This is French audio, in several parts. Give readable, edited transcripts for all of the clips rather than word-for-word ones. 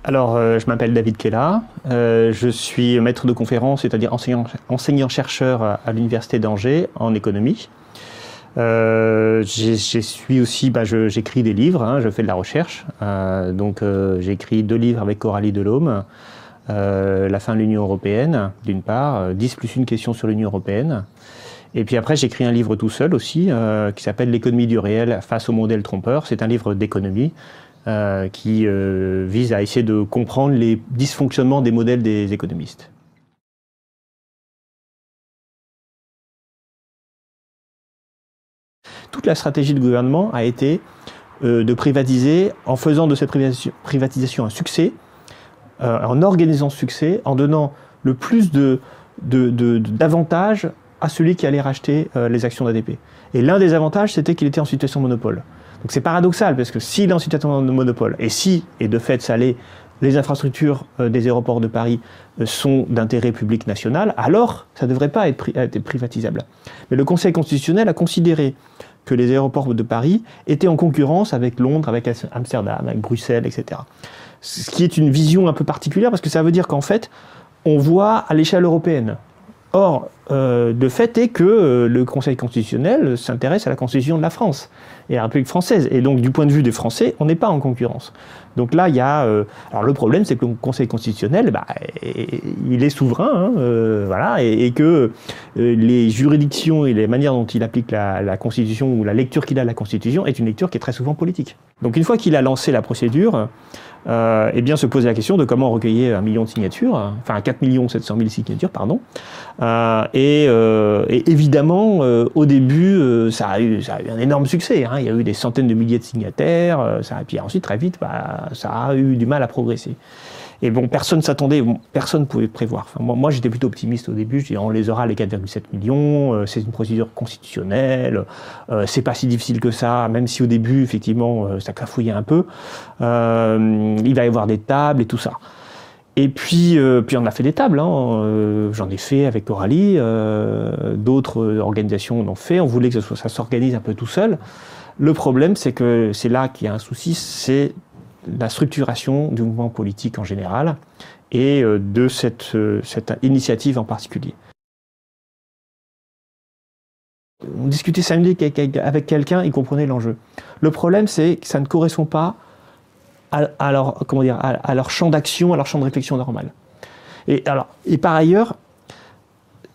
Alors, je m'appelle David Kella, je suis maître de conférence, c'est-à-dire enseignant-chercheur à l'Université d'Angers en économie. J'écris des livres, hein, je fais de la recherche. J'ai écrit 2 livres avec Coralie Delhomme, La fin de l'Union européenne, d'une part, 10 plus une question sur l'Union européenne. Et puis après, j'écris un livre tout seul aussi, qui s'appelle L'économie du réel face au modèle trompeur. C'est un livre d'économie qui vise à essayer de comprendre les dysfonctionnements des modèles des économistes. Toute la stratégie du gouvernement a été de privatiser en faisant de cette privatisation un succès, en organisant ce succès, en donnant le plus d'avantages à celui qui allait racheter les actions d'ADP. Et l'un des avantages, c'était qu'il était en situation de monopole. Donc c'est paradoxal, parce que s'il est en situation de monopole, et de fait ça l'est, les infrastructures des aéroports de Paris sont d'intérêt public national, alors ça ne devrait pas être privatisable. Mais le Conseil constitutionnel a considéré que les aéroports de Paris étaient en concurrence avec Londres, avec Amsterdam, avec Bruxelles, etc. Ce qui est une vision un peu particulière, parce que ça veut dire qu'en fait, on voit à l'échelle européenne. Or, le fait est que le Conseil constitutionnel s'intéresse à la Constitution de la France et à la République française. Et donc, du point de vue des Français, on n'est pas en concurrence. Donc là, il y a... alors, le problème, c'est que le Conseil constitutionnel, il est souverain, hein, voilà, et que les juridictions et les manières dont il applique la Constitution ou la lecture qu'il a de la Constitution est une lecture qui est très souvent politique. Donc, une fois qu'il a lancé la procédure, eh bien, se poser la question de comment recueillir 1 million de signatures, enfin 4 700 000 signatures, pardon. Et évidemment, au début, ça a eu un énorme succès. Hein. Il y a eu des centaines de milliers de signataires. Et puis ensuite, très vite, ça a eu du mal à progresser. Et bon, personne s'attendait, personne ne pouvait prévoir. Enfin, moi j'étais plutôt optimiste au début. Je dis, on les aura les 4,7 millions. C'est une procédure constitutionnelle. C'est pas si difficile que ça, même si au début, effectivement, ça cafouillait un peu. Il va y avoir des tables et tout ça. Et puis on a fait des tables. Hein. J'en ai fait avec Coralie. D'autres organisations en ont fait. On voulait que ça s'organise un peu tout seul. Le problème, c'est que c'est là qu'il y a un souci, c'est la structuration du mouvement politique en général et de cette initiative en particulier. On discutait samedi avec quelqu'un, il comprenait l'enjeu. Le problème, c'est que ça ne correspond pas à leur champ d'action, à leur champ de réflexion normal. Et par ailleurs,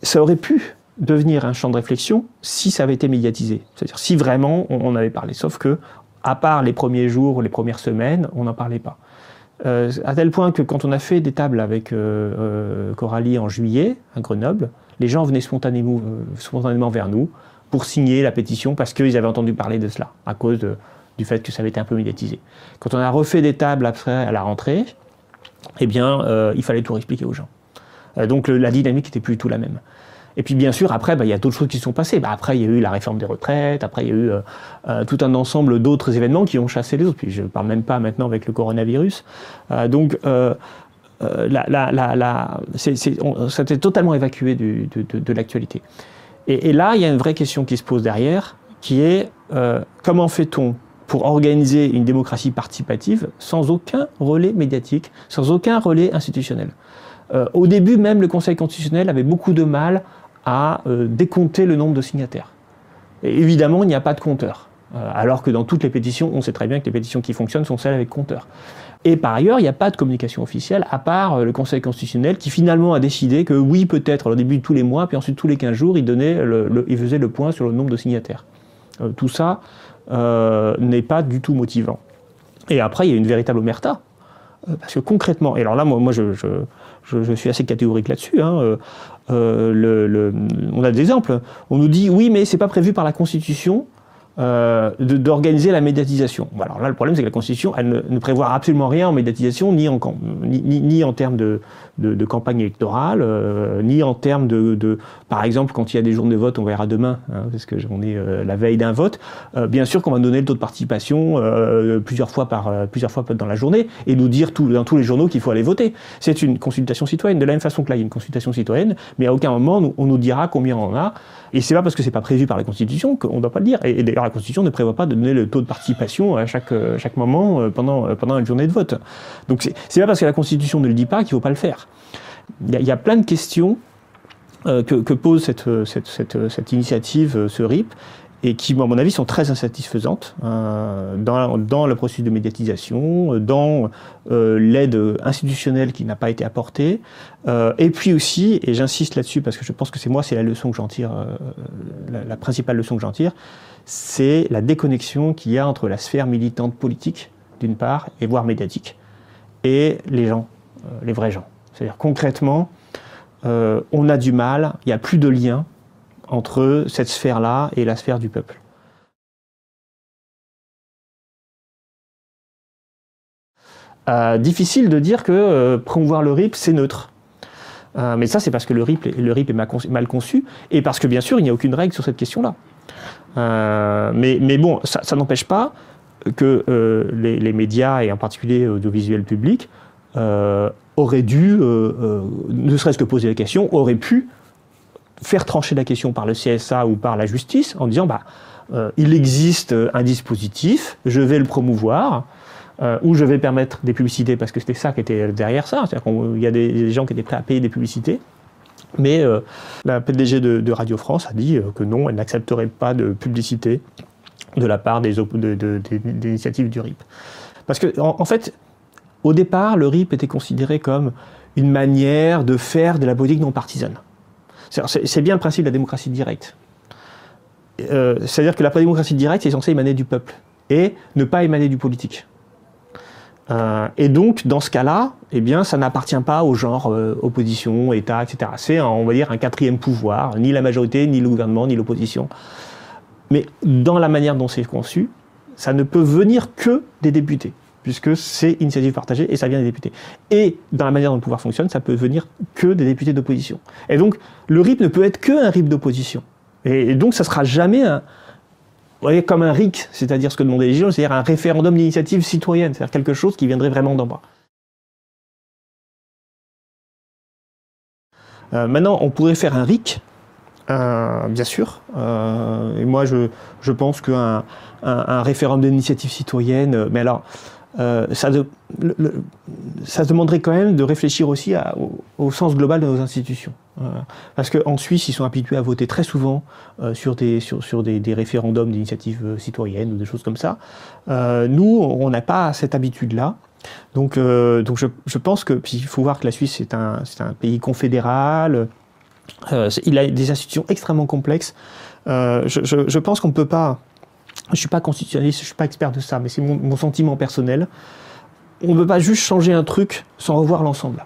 ça aurait pu devenir un champ de réflexion si ça avait été médiatisé. C'est-à-dire si vraiment on avait parlé. Sauf que, à part les premiers jours, les premières semaines, on n'en parlait pas. À tel point que quand on a fait des tables avec Coralie en juillet, à Grenoble, les gens venaient spontanément vers nous pour signer la pétition parce qu'ils avaient entendu parler de cela, à cause du fait que ça avait été un peu médiatisé. Quand on a refait des tables après, à la rentrée, eh bien, il fallait tout expliquer aux gens. Donc la dynamique n'était plus du tout la même. Et puis bien sûr, après, il y a d'autres choses qui se sont passées. Après, il y a eu la réforme des retraites, après il y a eu tout un ensemble d'autres événements qui ont chassé les autres. Puis je ne parle même pas maintenant avec le coronavirus. C'était totalement évacué de l'actualité. Et là, il y a une vraie question qui se pose derrière, qui est comment fait-on pour organiser une démocratie participative sans aucun relais médiatique, sans aucun relais institutionnel. Au début, même le Conseil constitutionnel avait beaucoup de mal à décompter le nombre de signataires. Et évidemment, il n'y a pas de compteur. Alors que dans toutes les pétitions, on sait très bien que les pétitions qui fonctionnent sont celles avec compteur. Et par ailleurs, il n'y a pas de communication officielle, à part le Conseil constitutionnel, qui finalement a décidé que oui, peut-être, au début de tous les mois, puis ensuite tous les 15 jours, il faisait le point sur le nombre de signataires. Tout ça n'est pas du tout motivant. Et après, il y a une véritable omerta. Parce que concrètement, et alors là, moi je suis assez catégorique là-dessus, hein, on a des exemples. On nous dit, oui, mais c'est pas prévu par la Constitution d'organiser la médiatisation. Bon, alors là, le problème, c'est que la Constitution, elle ne prévoit absolument rien en médiatisation, ni en termes de campagne électorale, ni en termes par exemple, quand il y a des jours de vote, on verra demain, hein, parce que on est la veille d'un vote, bien sûr qu'on va donner le taux de participation plusieurs fois dans la journée, et nous dire dans tous les journaux qu'il faut aller voter. C'est une consultation citoyenne, de la même façon que là, il y a une consultation citoyenne, mais à aucun moment, on nous dira combien on en a, et c'est pas parce que c'est pas prévu par la Constitution qu'on ne doit pas le dire. Et d'ailleurs, la Constitution ne prévoit pas de donner le taux de participation à chaque moment pendant une journée de vote. Donc c'est pas parce que la Constitution ne le dit pas qu'il ne faut pas le faire. Il y a plein de questions que pose cette initiative, ce RIP, et qui, à mon avis, sont très insatisfaisantes dans le processus de médiatisation, dans l'aide institutionnelle qui n'a pas été apportée, et puis aussi, et j'insiste là-dessus parce que je pense que c'est la leçon que j'en tire, la principale leçon que j'en tire, c'est la déconnexion qu'il y a entre la sphère militante politique, d'une part, et voire médiatique, et les gens, les vrais gens. C'est-à-dire concrètement, on a du mal, il n'y a plus de lien entre cette sphère-là et la sphère du peuple. Difficile de dire que promouvoir le RIP, c'est neutre. Mais ça, c'est parce que le RIP est mal conçu, et parce que, bien sûr, il n'y a aucune règle sur cette question-là. Mais bon, ça n'empêche pas que les médias, et en particulier audiovisuel public, auraient dû, ne serait-ce que poser la question, auraient pu faire trancher la question par le CSA ou par la justice en disant il existe un dispositif, je vais le promouvoir, ou je vais permettre des publicités, parce que c'était ça qui était derrière ça, c'est-à-dire qu'il y a des gens qui étaient prêts à payer des publicités, mais la PDG de Radio France a dit que non, elle n'accepterait pas de publicité de la part des initiatives du RIP. Parce que, en fait, au départ, le RIP était considéré comme une manière de faire de la politique non partisane. C'est bien le principe de la démocratie directe. C'est-à-dire que la démocratie directe est censée émaner du peuple et ne pas émaner du politique. Et donc, dans ce cas-là, eh bien, ça n'appartient pas au genre opposition, État, etc. C'est, on va dire, un quatrième pouvoir, ni la majorité, ni le gouvernement, ni l'opposition. Mais dans la manière dont c'est conçu, ça ne peut venir que des députés, puisque c'est initiative partagée et ça vient des députés. Et dans la manière dont le pouvoir fonctionne, ça peut venir que des députés d'opposition. Et donc, le RIP ne peut être qu'un RIP d'opposition. Et donc, ça ne sera jamais comme un RIC, c'est-à-dire ce que demandait les Gilets, c'est-à-dire un référendum d'initiative citoyenne, c'est-à-dire quelque chose qui viendrait vraiment d'en bas. Maintenant, on pourrait faire un RIC, bien sûr, et moi je pense qu'un référendum d'initiative citoyenne, mais alors, ça demanderait quand même de réfléchir aussi au sens global de nos institutions. Parce qu'en Suisse, ils sont habitués à voter très souvent sur des référendums d'initiative citoyenne ou des choses comme ça. Nous, on n'a pas cette habitude-là. Donc je pense que, puis il faut voir que la Suisse, c'est un pays confédéral. Il a des institutions extrêmement complexes. Je pense qu'on ne peut pas... Je ne suis pas constitutionnaliste, je ne suis pas expert de ça, mais c'est mon sentiment personnel. On ne peut pas juste changer un truc sans revoir l'ensemble.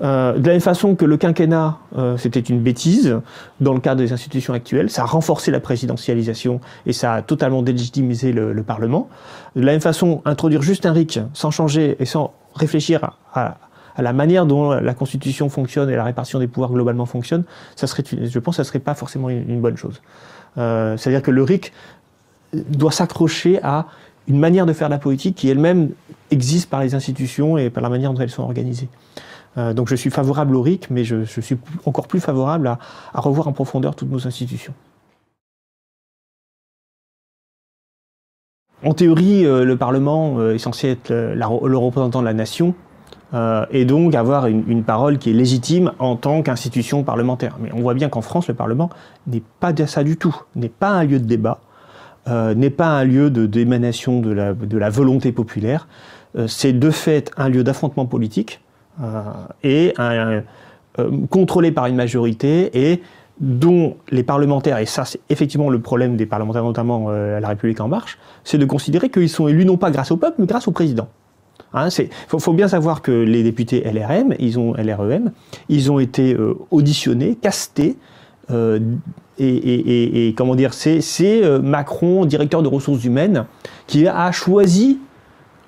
De la même façon que le quinquennat, c'était une bêtise, dans le cadre des institutions actuelles, ça a renforcé la présidentialisation et ça a totalement délégitimisé le Parlement. De la même façon, introduire juste un RIC sans changer et sans réfléchir à la manière dont la Constitution fonctionne et la répartition des pouvoirs globalement fonctionne, je pense que ça ne serait pas forcément une bonne chose. C'est-à-dire que le RIC doit s'accrocher à une manière de faire de la politique qui elle-même existe par les institutions et par la manière dont elles sont organisées. Donc je suis favorable au RIC, mais je suis encore plus favorable à revoir en profondeur toutes nos institutions. En théorie, le Parlement est censé être le représentant de la nation, et donc avoir une parole qui est légitime en tant qu'institution parlementaire. Mais on voit bien qu'en France, le Parlement n'est pas ça du tout, n'est pas un lieu de débat, n'est pas un lieu d'émanation de la volonté populaire. C'est de fait un lieu d'affrontement politique et contrôlé par une majorité et dont les parlementaires, et ça c'est effectivement le problème des parlementaires, notamment à La République En Marche, c'est de considérer qu'ils sont élus non pas grâce au peuple, mais grâce au président. Faut bien savoir que les députés LREM, ils ont été auditionnés, castés, comment dire, c'est Macron, directeur de ressources humaines, qui a choisi,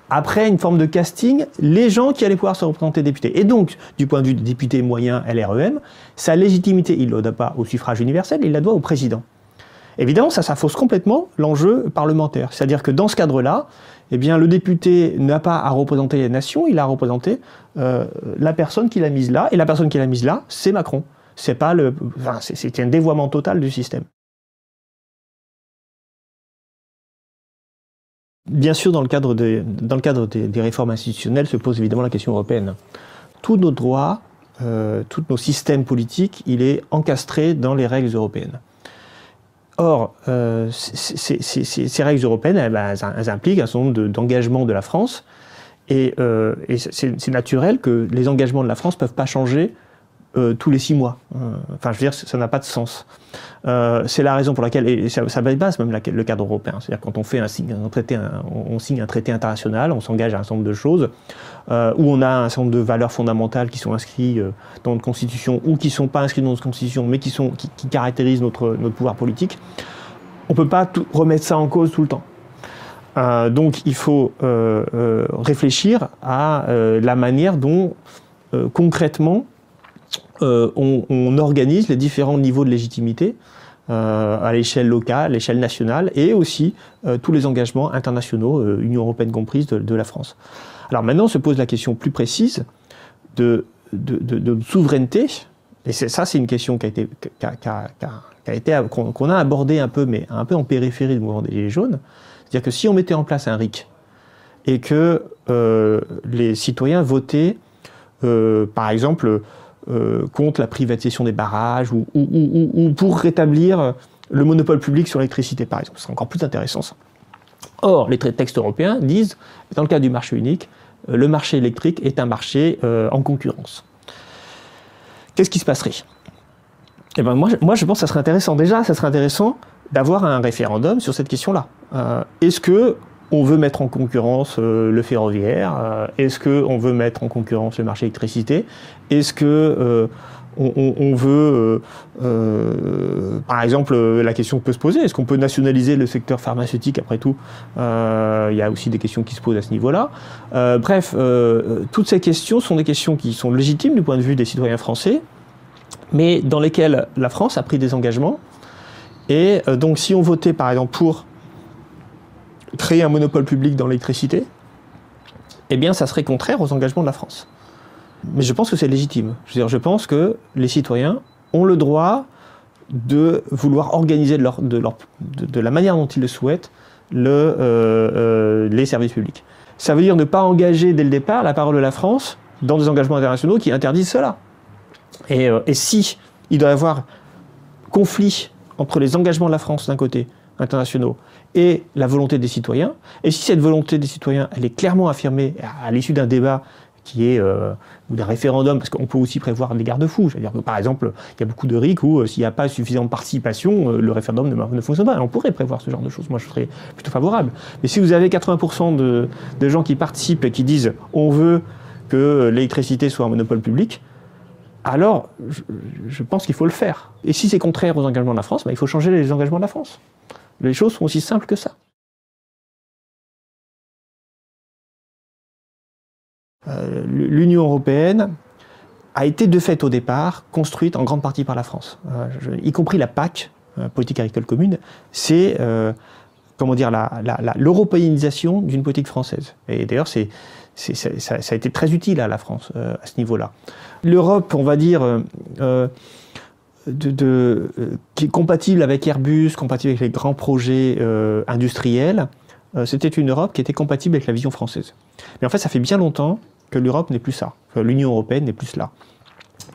après une forme de casting, les gens qui allaient pouvoir se représenter députés. Et donc, du point de vue des députés moyens LREM, sa légitimité, il ne la doit pas au suffrage universel, il la doit au président. Évidemment, ça fausse complètement l'enjeu parlementaire. C'est-à-dire que dans ce cadre-là, eh bien, le député n'a pas à représenter les nations, il a à représenter la personne qu'il a mise là. Et la personne qu'il a mise là, c'est Macron. C'est un dévoiement total du système. Bien sûr, dans le cadre des réformes institutionnelles se pose évidemment la question européenne. Tous nos droits, tous nos systèmes politiques, il est encastré dans les règles européennes. Or, ces règles européennes, elles impliquent un certain nombre d'engagements de la France, et c'est naturel que les engagements de la France ne peuvent pas changer tous les 6 mois. Enfin, je veux dire, ça n'a pas de sens. C'est la raison pour laquelle, et ça dépasse même le cadre européen, c'est-à-dire quand on fait on signe un traité international, on s'engage à un certain nombre de choses, où on a un certain nombre de valeurs fondamentales qui sont inscrites dans notre constitution, ou qui ne sont pas inscrites dans notre constitution, mais qui caractérisent notre pouvoir politique, on ne peut pas remettre ça en cause tout le temps. Donc il faut réfléchir à la manière dont, concrètement, on organise les différents niveaux de légitimité à l'échelle locale, à l'échelle nationale, et aussi tous les engagements internationaux, Union européenne comprise, de la France. Alors maintenant se pose la question plus précise de souveraineté, et ça c'est une question qu'on a abordée un peu, mais un peu en périphérie du mouvement des Gilets jaunes. C'est-à-dire que si on mettait en place un RIC, et que les citoyens votaient, par exemple, contre la privatisation des barrages ou pour rétablir le monopole public sur l'électricité, par exemple. Ce serait encore plus intéressant, ça. Or, les textes européens disent, dans le cas du marché unique, le marché électrique est un marché en concurrence. Qu'est-ce qui se passerait ? Eh ben, moi, je pense que ça serait intéressant. Déjà, ça serait intéressant d'avoir un référendum sur cette question-là. Est-ce que on veut mettre en concurrence le ferroviaire? Est-ce qu'on veut mettre en concurrence le marché électricité? Est-ce que on veut, par exemple, la question peut se poser, est-ce qu'on peut nationaliser le secteur pharmaceutique? Après tout, il y a aussi des questions qui se posent à ce niveau-là. Bref, toutes ces questions sont des questions qui sont légitimes du point de vue des citoyens français, mais dans lesquelles la France a pris des engagements. Et donc, si on votait, par exemple, pour créer un monopole public dans l'électricité, eh bien, ça serait contraire aux engagements de la France. Mais je pense que c'est légitime. Je pense que les citoyens ont le droit de vouloir organiser de la manière dont ils le souhaitent les services publics. Ça veut dire ne pas engager dès le départ la parole de la France dans des engagements internationaux qui interdisent cela. Et si il doit y avoir conflit entre les engagements de la France d'un côté, internationaux, et la volonté des citoyens, et si cette volonté des citoyens elle est clairement affirmée à l'issue d'un débat qui est ou d'un référendum, parce qu'on peut aussi prévoir des garde-fous. C'est-à-dire que, par exemple, il y a beaucoup de RIC où s'il n'y a pas suffisamment participation, le référendum ne fonctionne pas. On pourrait prévoir ce genre de choses. Moi, je serais plutôt favorable. Mais si vous avez 80% de gens qui participent et qui disent « on veut que l'électricité soit un monopole public », alors je pense qu'il faut le faire. Et si c'est contraire aux engagements de la France, il faut changer les engagements de la France. Les choses sont aussi simples que ça. L'Union européenne a été de fait au départ construite en grande partie par la France, y compris la PAC, politique agricole commune, c'est l'européanisation d'une politique française. Et d'ailleurs, ça a été très utile à la France à ce niveau-là. L'Europe, on va dire, qui est compatible avec Airbus, compatible avec les grands projets industriels, c'était une Europe qui était compatible avec la vision française. Mais en fait, ça fait bien longtemps que l'Europe n'est plus ça. L'Union européenne n'est plus là.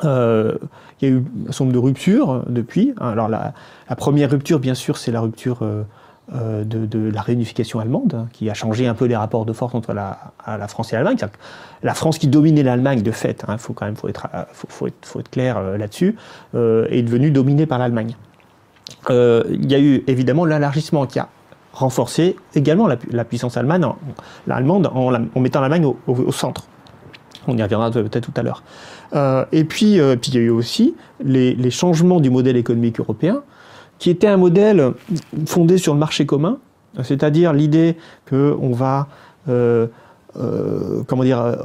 Il y a eu un certain nombre de ruptures depuis. Alors la première rupture, bien sûr, c'est la rupture de la réunification allemande, qui a changé un peu les rapports de force entre la France et l'Allemagne. La France qui dominait l'Allemagne, de fait, faut être clair là-dessus, est devenue dominée par l'Allemagne. Il y a eu évidemment l'élargissement qui a renforcé également la puissance allemande en mettant l'Allemagne au centre. On y reviendra peut-être tout à l'heure. Et puis il y a eu aussi les changements du modèle économique européen qui était un modèle fondé sur le marché commun, c'est-à-dire l'idée qu'on va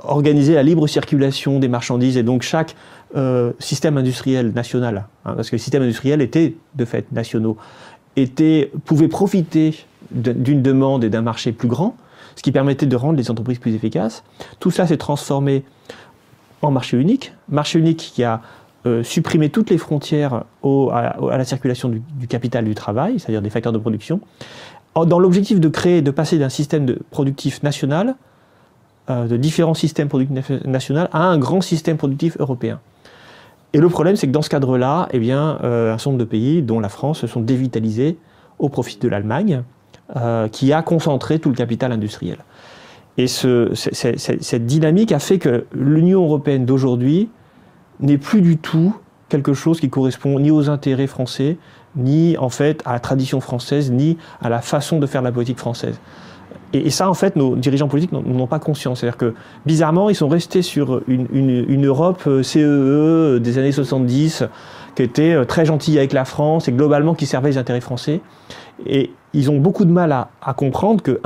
organiser la libre circulation des marchandises, et donc chaque système industriel national, parce que les systèmes industriels étaient de fait nationaux, pouvaient profiter d'une demande et d'un marché plus grand, ce qui permettait de rendre les entreprises plus efficaces. Tout cela s'est transformé en marché unique qui a supprimé toutes les frontières à la circulation du capital du travail, c'est-à-dire des facteurs de production, dans l'objectif de passer d'un système productif national, de différents systèmes productifs nationaux, à un grand système productif européen. Et le problème, c'est que dans ce cadre-là, eh bien, un certain nombre de pays, dont la France, se sont dévitalisés au profit de l'Allemagne, qui a concentré tout le capital industriel. Et cette dynamique a fait que l'Union européenne d'aujourd'hui n'est plus du tout quelque chose qui correspond ni aux intérêts français, ni en fait à la tradition française, ni à la façon de faire de la politique française. Et ça, en fait, nos dirigeants politiques n'en ont pas conscience. C'est-à-dire que, bizarrement, ils sont restés sur une Europe CEE des années 70, qui était très gentille avec la France et globalement qui servait les intérêts français. Et ils ont beaucoup de mal à comprendre que,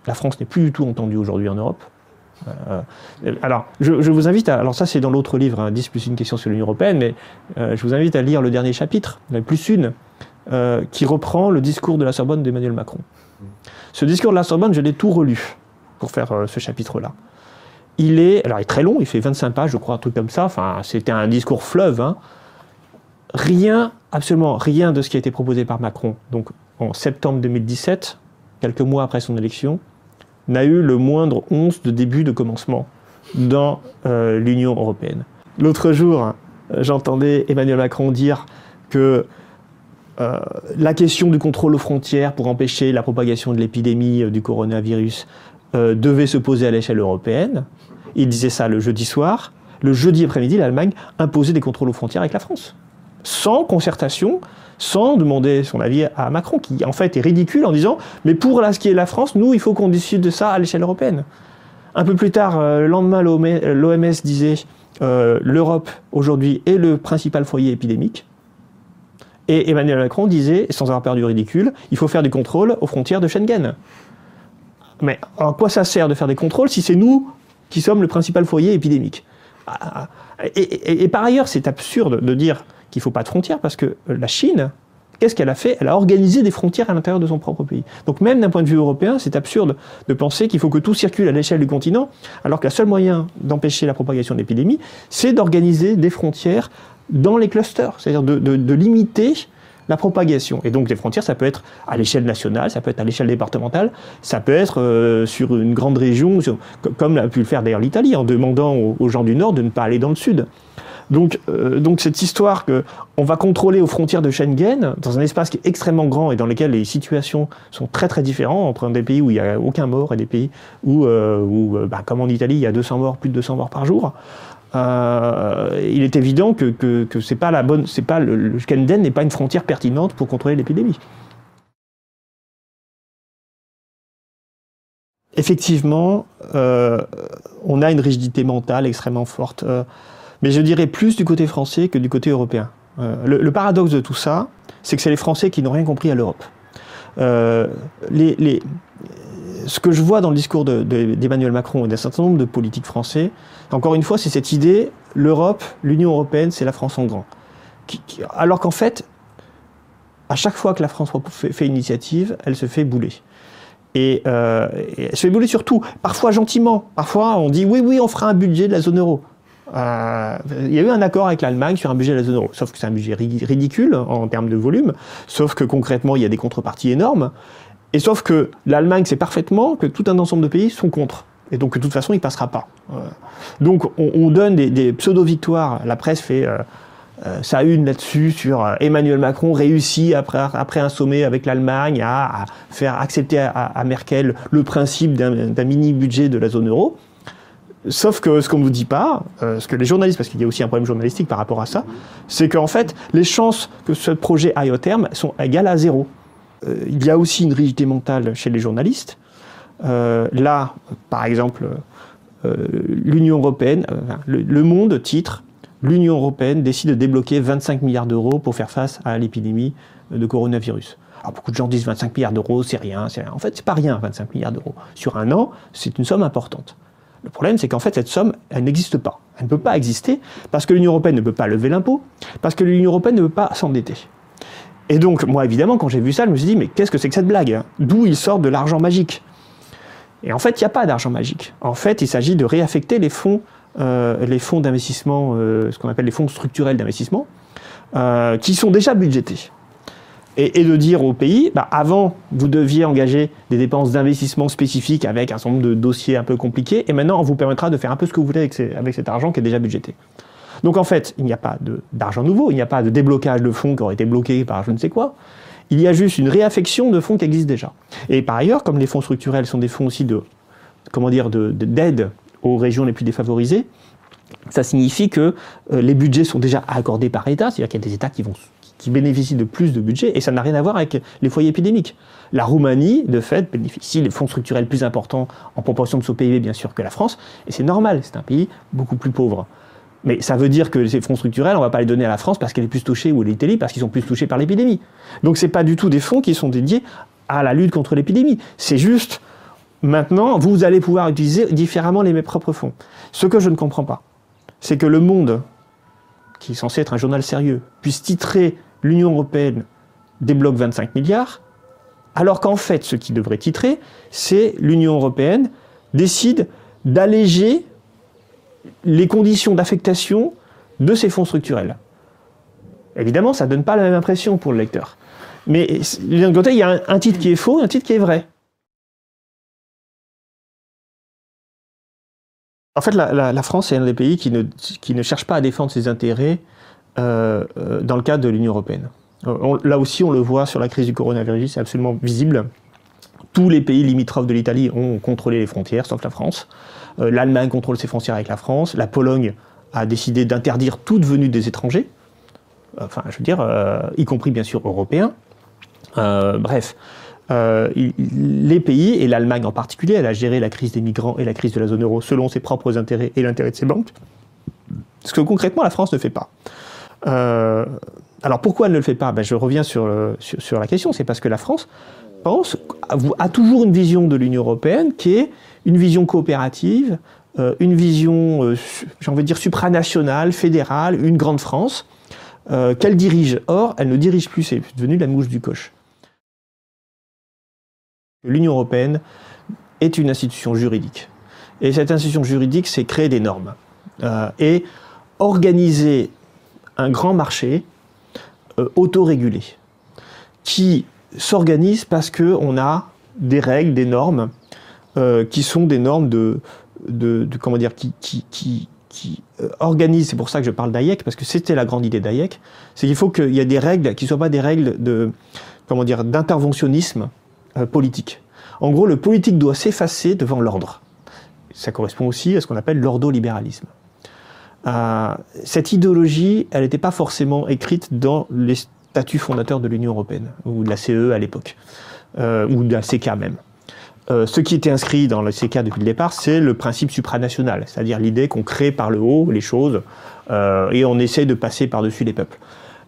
la France n'est plus du tout entendue aujourd'hui en Europe. Alors, je vous invite alors ça c'est dans l'autre livre, 10 plus une question sur l'Union européenne, mais je vous invite à lire le dernier chapitre, plus une, qui reprend le discours de la Sorbonne d'Emmanuel Macron. Ce discours de la Sorbonne, je l'ai tout relu pour faire ce chapitre-là. Il est très long, il fait 25 pages, je crois, un truc comme ça. Enfin, c'était un discours fleuve. Absolument rien de ce qui a été proposé par Macron, donc en septembre 2017, quelques mois après son élection, n'a eu le moindre once de début de commencement dans l'Union européenne. L'autre jour, j'entendais Emmanuel Macron dire que la question du contrôle aux frontières pour empêcher la propagation de l'épidémie du coronavirus devait se poser à l'échelle européenne. Il disait ça le jeudi soir. Le jeudi après-midi, l'Allemagne imposait des contrôles aux frontières avec la France. Sans concertation, sans demander son avis à Macron, qui en fait est ridicule en disant « mais pour ce qui est la France, nous, il faut qu'on décide de ça à l'échelle européenne ». Un peu plus tard, le lendemain, l'OMS disait « l'Europe, aujourd'hui, est le principal foyer épidémique ». Et Emmanuel Macron disait, sans avoir peur du ridicule, il faut faire des contrôles aux frontières de Schengen. Mais à quoi ça sert de faire des contrôles si c'est nous qui sommes le principal foyer épidémique? Et par ailleurs, c'est absurde de dire qu'il ne faut pas de frontières, parce que la Chine, qu'est-ce qu'elle a fait? Elle a organisé des frontières à l'intérieur de son propre pays. Donc même d'un point de vue européen, c'est absurde de penser qu'il faut que tout circule à l'échelle du continent, alors que le seul moyen d'empêcher la propagation de l'épidémie, c'est d'organiser des frontières dans les clusters, c'est-à-dire de limiter la propagation. Et donc les frontières, ça peut être à l'échelle nationale, ça peut être à l'échelle départementale, ça peut être sur une grande région, comme a pu le faire d'ailleurs l'Italie, en demandant aux gens du Nord de ne pas aller dans le Sud. Donc cette histoire qu'on va contrôler aux frontières de Schengen, dans un espace qui est extrêmement grand et dans lequel les situations sont très très différentes, entre des pays où il n'y a aucun mort et des pays où comme en Italie, il y a 200 morts, plus de 200 morts par jour, il est évident que c'est pas la bonne, le Schengen n'est pas une frontière pertinente pour contrôler l'épidémie. Effectivement, on a une rigidité mentale extrêmement forte, mais je dirais plus du côté français que du côté européen. Le paradoxe de tout ça, c'est que c'est les Français qui n'ont rien compris à l'Europe. Ce que je vois dans le discours d'Emmanuel Macron et d'un certain nombre de politiques français, encore une fois, c'est cette idée, l'Europe, l'Union européenne, c'est la France en grand. Alors qu'en fait, à chaque fois que la France fait une initiative, elle se fait bouler. Et elle se fait bouler surtout, parfois gentiment. Parfois, on dit oui, on fera un budget de la zone euro. Il y a eu un accord avec l'Allemagne sur un budget de la zone euro, sauf que c'est un budget ridicule en termes de volume, sauf que concrètement, il y a des contreparties énormes. Et sauf que l'Allemagne sait parfaitement que tout un ensemble de pays sont contre. Et donc, de toute façon, il ne passera pas. Donc, on donne des pseudo-victoires. La presse fait sa une là-dessus, sur Emmanuel Macron réussit, après un sommet avec l'Allemagne, à faire accepter à Merkel le principe d'un mini-budget de la zone euro. Sauf que ce qu'on ne vous dit pas, ce que les journalistes, parce qu'il y a aussi un problème journalistique par rapport à ça, c'est qu'en fait, les chances que ce projet aille au terme sont égales à 0. Il y a aussi une rigidité mentale chez les journalistes. Là, par exemple, l'Union européenne, le Monde titre « L'Union européenne décide de débloquer 25 milliards d'euros pour faire face à l'épidémie de coronavirus. Alors beaucoup de gens disent 25 milliards d'euros, c'est rien, c'est rien. En fait, c'est pas rien, 25 milliards d'euros. Sur un an, c'est une somme importante. Le problème, c'est qu'en fait, cette somme, elle n'existe pas. Elle ne peut pas exister parce que l'Union européenne ne peut pas lever l'impôt, parce que l'Union européenne ne peut pas s'endetter. Et donc, moi, évidemment, quand j'ai vu ça, je me suis dit, mais qu'est-ce que c'est que cette blague, hein? D'où il sort de l'argent magique? Et en fait, il n'y a pas d'argent magique. En fait, il s'agit de réaffecter les fonds d'investissement, ce qu'on appelle les fonds structurels d'investissement, qui sont déjà budgétés. Et de dire au pays, avant, vous deviez engager des dépenses d'investissement spécifiques avec un certain nombre de dossiers un peu compliqués, et maintenant, on vous permettra de faire un peu ce que vous voulez avec cet argent qui est déjà budgété. Donc en fait, il n'y a pas d'argent nouveau, il n'y a pas de déblocage de fonds qui auraient été bloqués par je ne sais quoi. Il y a juste une réaffection de fonds qui existent déjà. Et par ailleurs, comme les fonds structurels sont des fonds aussi d'aide aux régions les plus défavorisées, ça signifie que les budgets sont déjà accordés par État, c'est-à-dire qu'il y a des États qui bénéficient de plus de budget, et ça n'a rien à voir avec les foyers épidémiques. La Roumanie, de fait, bénéficie des fonds structurels plus importants en proportion de son PIB, bien sûr, que la France, et c'est normal, c'est un pays beaucoup plus pauvre. Mais ça veut dire que ces fonds structurels, on ne va pas les donner à la France parce qu'elle est plus touchée, ou à l'Italie parce qu'ils sont plus touchés par l'épidémie. Donc ce n'est pas du tout des fonds qui sont dédiés à la lutte contre l'épidémie. C'est juste, maintenant, vous allez pouvoir utiliser différemment mes propres fonds. Ce que je ne comprends pas, c'est que Le Monde, qui est censé être un journal sérieux, puisse titrer l'Union européenne débloque 25 milliards, alors qu'en fait, ce qui devrait titrer, c'est l'Union européenne décide d'alléger les conditions d'affectation de ces fonds structurels. Évidemment, ça ne donne pas la même impression pour le lecteur. Mais d'un côté, il y a un titre qui est faux et un titre qui est vrai. En fait, la France est un des pays qui ne cherche pas à défendre ses intérêts dans le cadre de l'Union européenne. Là aussi, on le voit sur la crise du coronavirus, c'est absolument visible. Tous les pays limitrophes de l'Italie ont contrôlé les frontières, sauf la France. L'Allemagne contrôle ses frontières avec la France. La Pologne a décidé d'interdire toute venue des étrangers. Enfin, je veux dire, y compris bien sûr européens. Bref, les pays, et l'Allemagne en particulier, elle a géré la crise des migrants et la crise de la zone euro selon ses propres intérêts et l'intérêt de ses banques. Ce que concrètement la France ne fait pas. Alors pourquoi elle ne le fait pas? Je reviens sur la question. C'est parce que la France a toujours une vision de l'Union européenne qui est une vision coopérative, une vision, j'ai envie de dire, supranationale, fédérale, une grande France, qu'elle dirige. Or, elle ne dirige plus, c'est devenu la mouche du coche. L'Union européenne est une institution juridique. Et cette institution juridique, c'est créer des normes et organiser un grand marché autorégulé qui s'organise parce qu'on a des règles, des normes qui sont des normes comment dire, qui organisent, c'est pour ça que je parle d'Hayek, parce que c'était la grande idée d'Hayek, c'est qu'il faut qu'il y ait des règles qui ne soient pas des règles d'interventionnisme politique. En gros, le politique doit s'effacer devant l'ordre. Ça correspond aussi à ce qu'on appelle l'ordolibéralisme. Cette idéologie, elle n'était pas forcément écrite dans les statuts fondateurs de l'Union européenne, ou de la CE à l'époque, ou de la CK même. Ce qui était inscrit dans le CK depuis le départ, c'est le principe supranational, c'est-à-dire l'idée qu'on crée par le haut les choses et on essaie de passer par-dessus les peuples.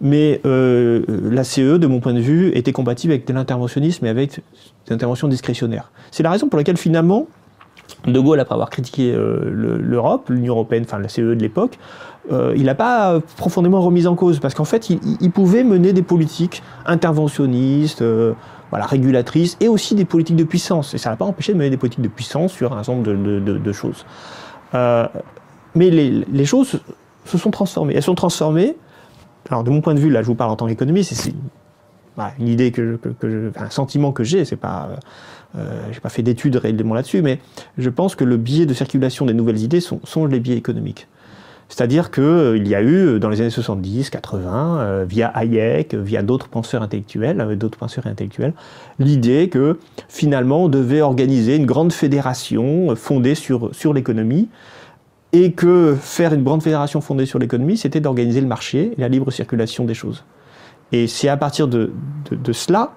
Mais la CE, de mon point de vue, était compatible avec de l'interventionnisme et avec des interventions discrétionnaires. C'est la raison pour laquelle finalement, De Gaulle, après avoir critiqué l'Europe, l'Union européenne, enfin la CE de l'époque, il n'a pas profondément remis en cause, parce qu'en fait, il pouvait mener des politiques interventionnistes, régulatrices, et aussi des politiques de puissance. Et ça n'a pas empêché de mener des politiques de puissance sur un certain nombre de choses. Mais les choses se sont transformées. Elles sont transformées. Alors, de mon point de vue, là, je vous parle en tant qu'économiste, c'est une idée un sentiment que j'ai, c'est pas... j'ai pas fait d'études réellement là-dessus, mais je pense que le biais de circulation des nouvelles idées sont les biais économiques. C'est-à-dire qu'il y a eu, dans les années 70, 80, via Hayek, via d'autres penseurs intellectuels, l'idée que, finalement, on devait organiser une grande fédération fondée sur l'économie, et que faire une grande fédération fondée sur l'économie, c'était d'organiser le marché et la libre circulation des choses. Et c'est à partir de cela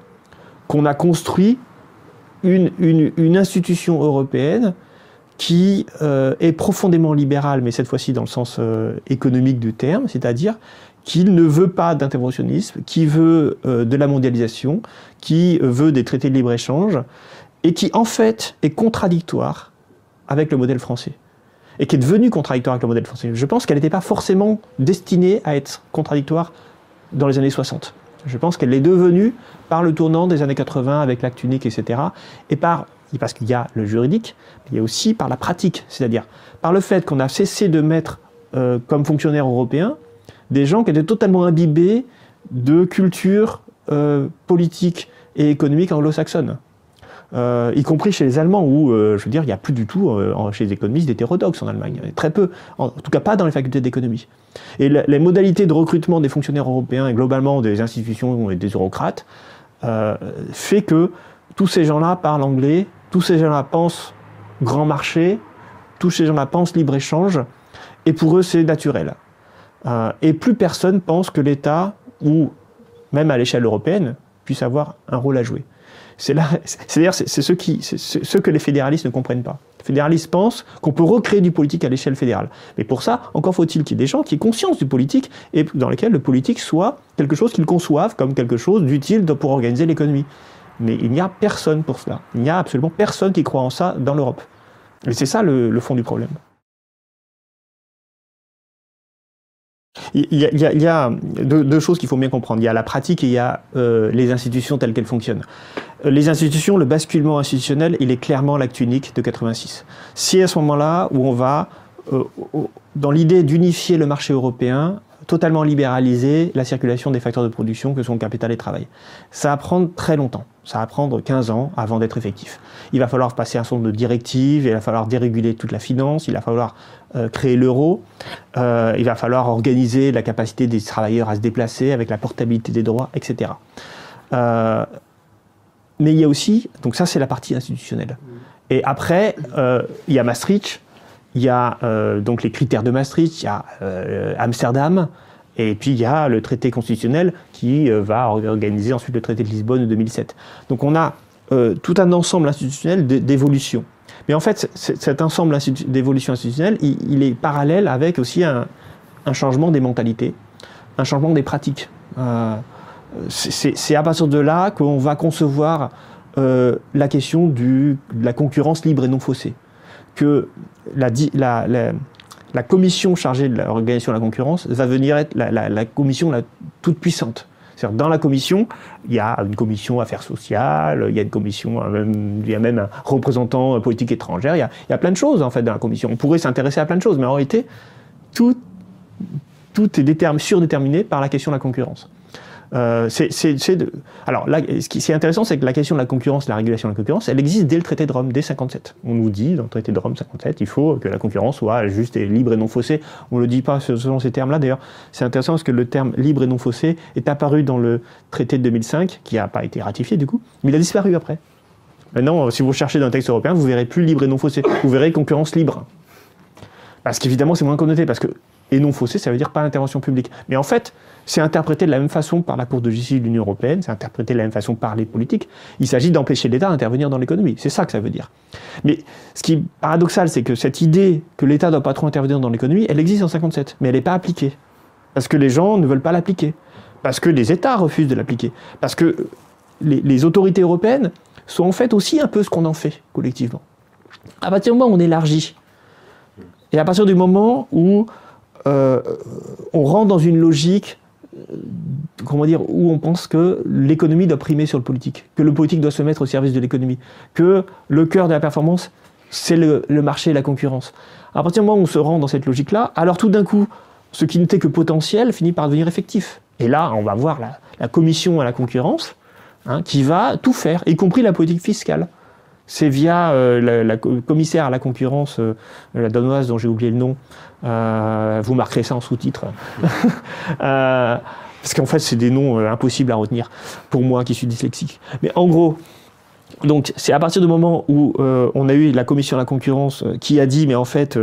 qu'on a construit une institution européenne qui est profondément libérale, mais cette fois-ci dans le sens économique du terme, c'est-à-dire qui ne veut pas d'interventionnisme, qui veut de la mondialisation, qui veut des traités de libre-échange, et qui en fait est contradictoire avec le modèle français. Et qui est devenue contradictoire avec le modèle français. Je pense qu'elle n'était pas forcément destinée à être contradictoire dans les années 60. Je pense qu'elle est devenue, par le tournant des années 80 avec l'acte unique, etc., et parce qu'il y a le juridique, mais il y a aussi par la pratique, c'est-à-dire par le fait qu'on a cessé de mettre comme fonctionnaires européens des gens qui étaient totalement imbibés de culture politique et économique anglo-saxonne. Y compris chez les Allemands, où, je veux dire, il n'y a plus du tout, chez les économistes, d'hétérodoxes en Allemagne. Très peu. En tout cas, pas dans les facultés d'économie. Et les modalités de recrutement des fonctionnaires européens et globalement des institutions et des eurocrates fait que tous ces gens-là parlent anglais, tous ces gens-là pensent grand marché, tous ces gens-là pensent libre-échange, et pour eux, c'est naturel. Et plus personne pense que l'État, ou même à l'échelle européenne, puisse avoir un rôle à jouer. C'est ce que les fédéralistes ne comprennent pas. Les fédéralistes pensent qu'on peut recréer du politique à l'échelle fédérale. Mais pour ça, encore faut-il qu'il y ait des gens qui aient conscience du politique et dans lesquels le politique soit quelque chose qu'ils conçoivent comme quelque chose d'utile pour organiser l'économie. Mais il n'y a personne pour cela. Il n'y a absolument personne qui croit en ça dans l'Europe. Et c'est ça le fond du problème. Il y a deux choses qu'il faut bien comprendre. Il y a la pratique et il y a les institutions telles qu'elles fonctionnent. Les institutions, le basculement institutionnel, il est clairement l'acte unique de 86. C'est à ce moment-là où on va, dans l'idée d'unifier le marché européen, totalement libéraliser la circulation des facteurs de production que sont le capital et le travail. Ça va prendre très longtemps. Ça va prendre 15 ans avant d'être effectif. Il va falloir passer un certain nombre de directives, il va falloir déréguler toute la finance, il va falloir créer l'euro, il va falloir organiser la capacité des travailleurs à se déplacer avec la portabilité des droits, etc. Mais il y a aussi, donc ça c'est la partie institutionnelle. Et après, il y a Maastricht, il y a donc les critères de Maastricht, il y a Amsterdam, et puis il y a le traité constitutionnel qui va organiser ensuite le traité de Lisbonne de 2007. Donc on a tout un ensemble institutionnel d'évolution. Mais en fait, cet ensemble d'évolution institutionnelle, il est parallèle avec aussi un changement des mentalités, un changement des pratiques. C'est à partir de là qu'on va concevoir la question de la concurrence libre et non faussée. Que la commission chargée de l'organisation de la concurrence va venir être la commission toute puissante. C'est-à-dire, dans la commission, il y a une commission affaires sociales, il y a une commission, il y a même un représentant politique étrangère, il y a plein de choses en fait dans la commission. On pourrait s'intéresser à plein de choses, mais en réalité, tout est surdéterminé par la question de la concurrence. Alors là, ce qui est intéressant, c'est que la question de la concurrence, la régulation de la concurrence, elle existe dès le traité de Rome, dès 57. On nous dit, dans le traité de Rome 57, il faut que la concurrence soit juste et libre et non faussée. On ne le dit pas selon ces termes-là, d'ailleurs. C'est intéressant parce que le terme libre et non faussé est apparu dans le traité de 2005, qui n'a pas été ratifié du coup, mais il a disparu après. Maintenant, si vous cherchez dans le texte européen, vous verrez plus libre et non faussé. Vous verrez concurrence libre. Parce qu'évidemment, c'est moins connoté, parce que et non faussé, ça veut dire pas intervention publique. Mais en fait, c'est interprété de la même façon par la Cour de justice de l'Union européenne, c'est interprété de la même façon par les politiques. Il s'agit d'empêcher l'État d'intervenir dans l'économie. C'est ça que ça veut dire. Mais ce qui est paradoxal, c'est que cette idée que l'État ne doit pas trop intervenir dans l'économie, elle existe en 57, mais elle n'est pas appliquée. Parce que les gens ne veulent pas l'appliquer. Parce que les États refusent de l'appliquer. Parce que les autorités européennes sont en fait aussi un peu ce qu'on en fait collectivement. À partir du moment où on élargit, et à partir du moment où on rentre dans une logique, comment dire, où on pense que l'économie doit primer sur le politique, que le politique doit se mettre au service de l'économie, que le cœur de la performance, c'est le marché et la concurrence. À partir du moment où on se rend dans cette logique-là, alors tout d'un coup, ce qui n'était que potentiel finit par devenir effectif. Et là, on va voir la commission à la concurrence, qui va tout faire, y compris la politique fiscale. C'est via la commissaire à la concurrence, la danoise dont j'ai oublié le nom, vous marquerez ça en sous-titre, parce qu'en fait c'est des noms impossibles à retenir pour moi qui suis dyslexique. Mais en gros, donc c'est à partir du moment où on a eu la commission à la concurrence qui a dit mais en fait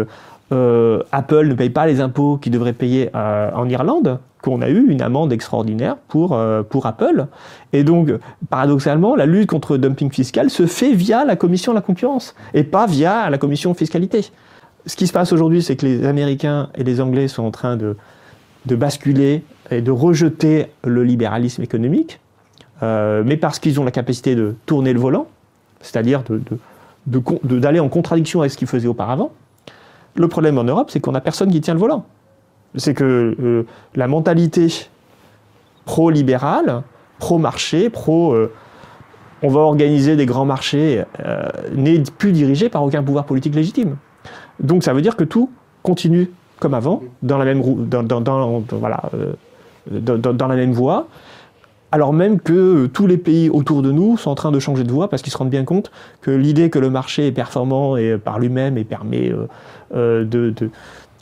Apple ne paye pas les impôts qu'il devrait payer en Irlande, qu'on a eu une amende extraordinaire pour Apple. Et donc, paradoxalement, la lutte contre le dumping fiscal se fait via la commission à la concurrence, et pas via la commission fiscalité. Ce qui se passe aujourd'hui, c'est que les Américains et les Anglais sont en train de basculer et de rejeter le libéralisme économique, mais parce qu'ils ont la capacité de tourner le volant, c'est-à-dire d'aller en contradiction avec ce qu'ils faisaient auparavant. Le problème en Europe, c'est qu'on n'a personne qui tient le volant. C'est que la mentalité pro-libérale, pro-marché, on va organiser des grands marchés, n'est plus dirigée par aucun pouvoir politique légitime. Donc ça veut dire que tout continue comme avant, dans la même, dans la même voie, alors même que tous les pays autour de nous sont en train de changer de voie parce qu'ils se rendent bien compte que l'idée que le marché est performant et par lui-même et permet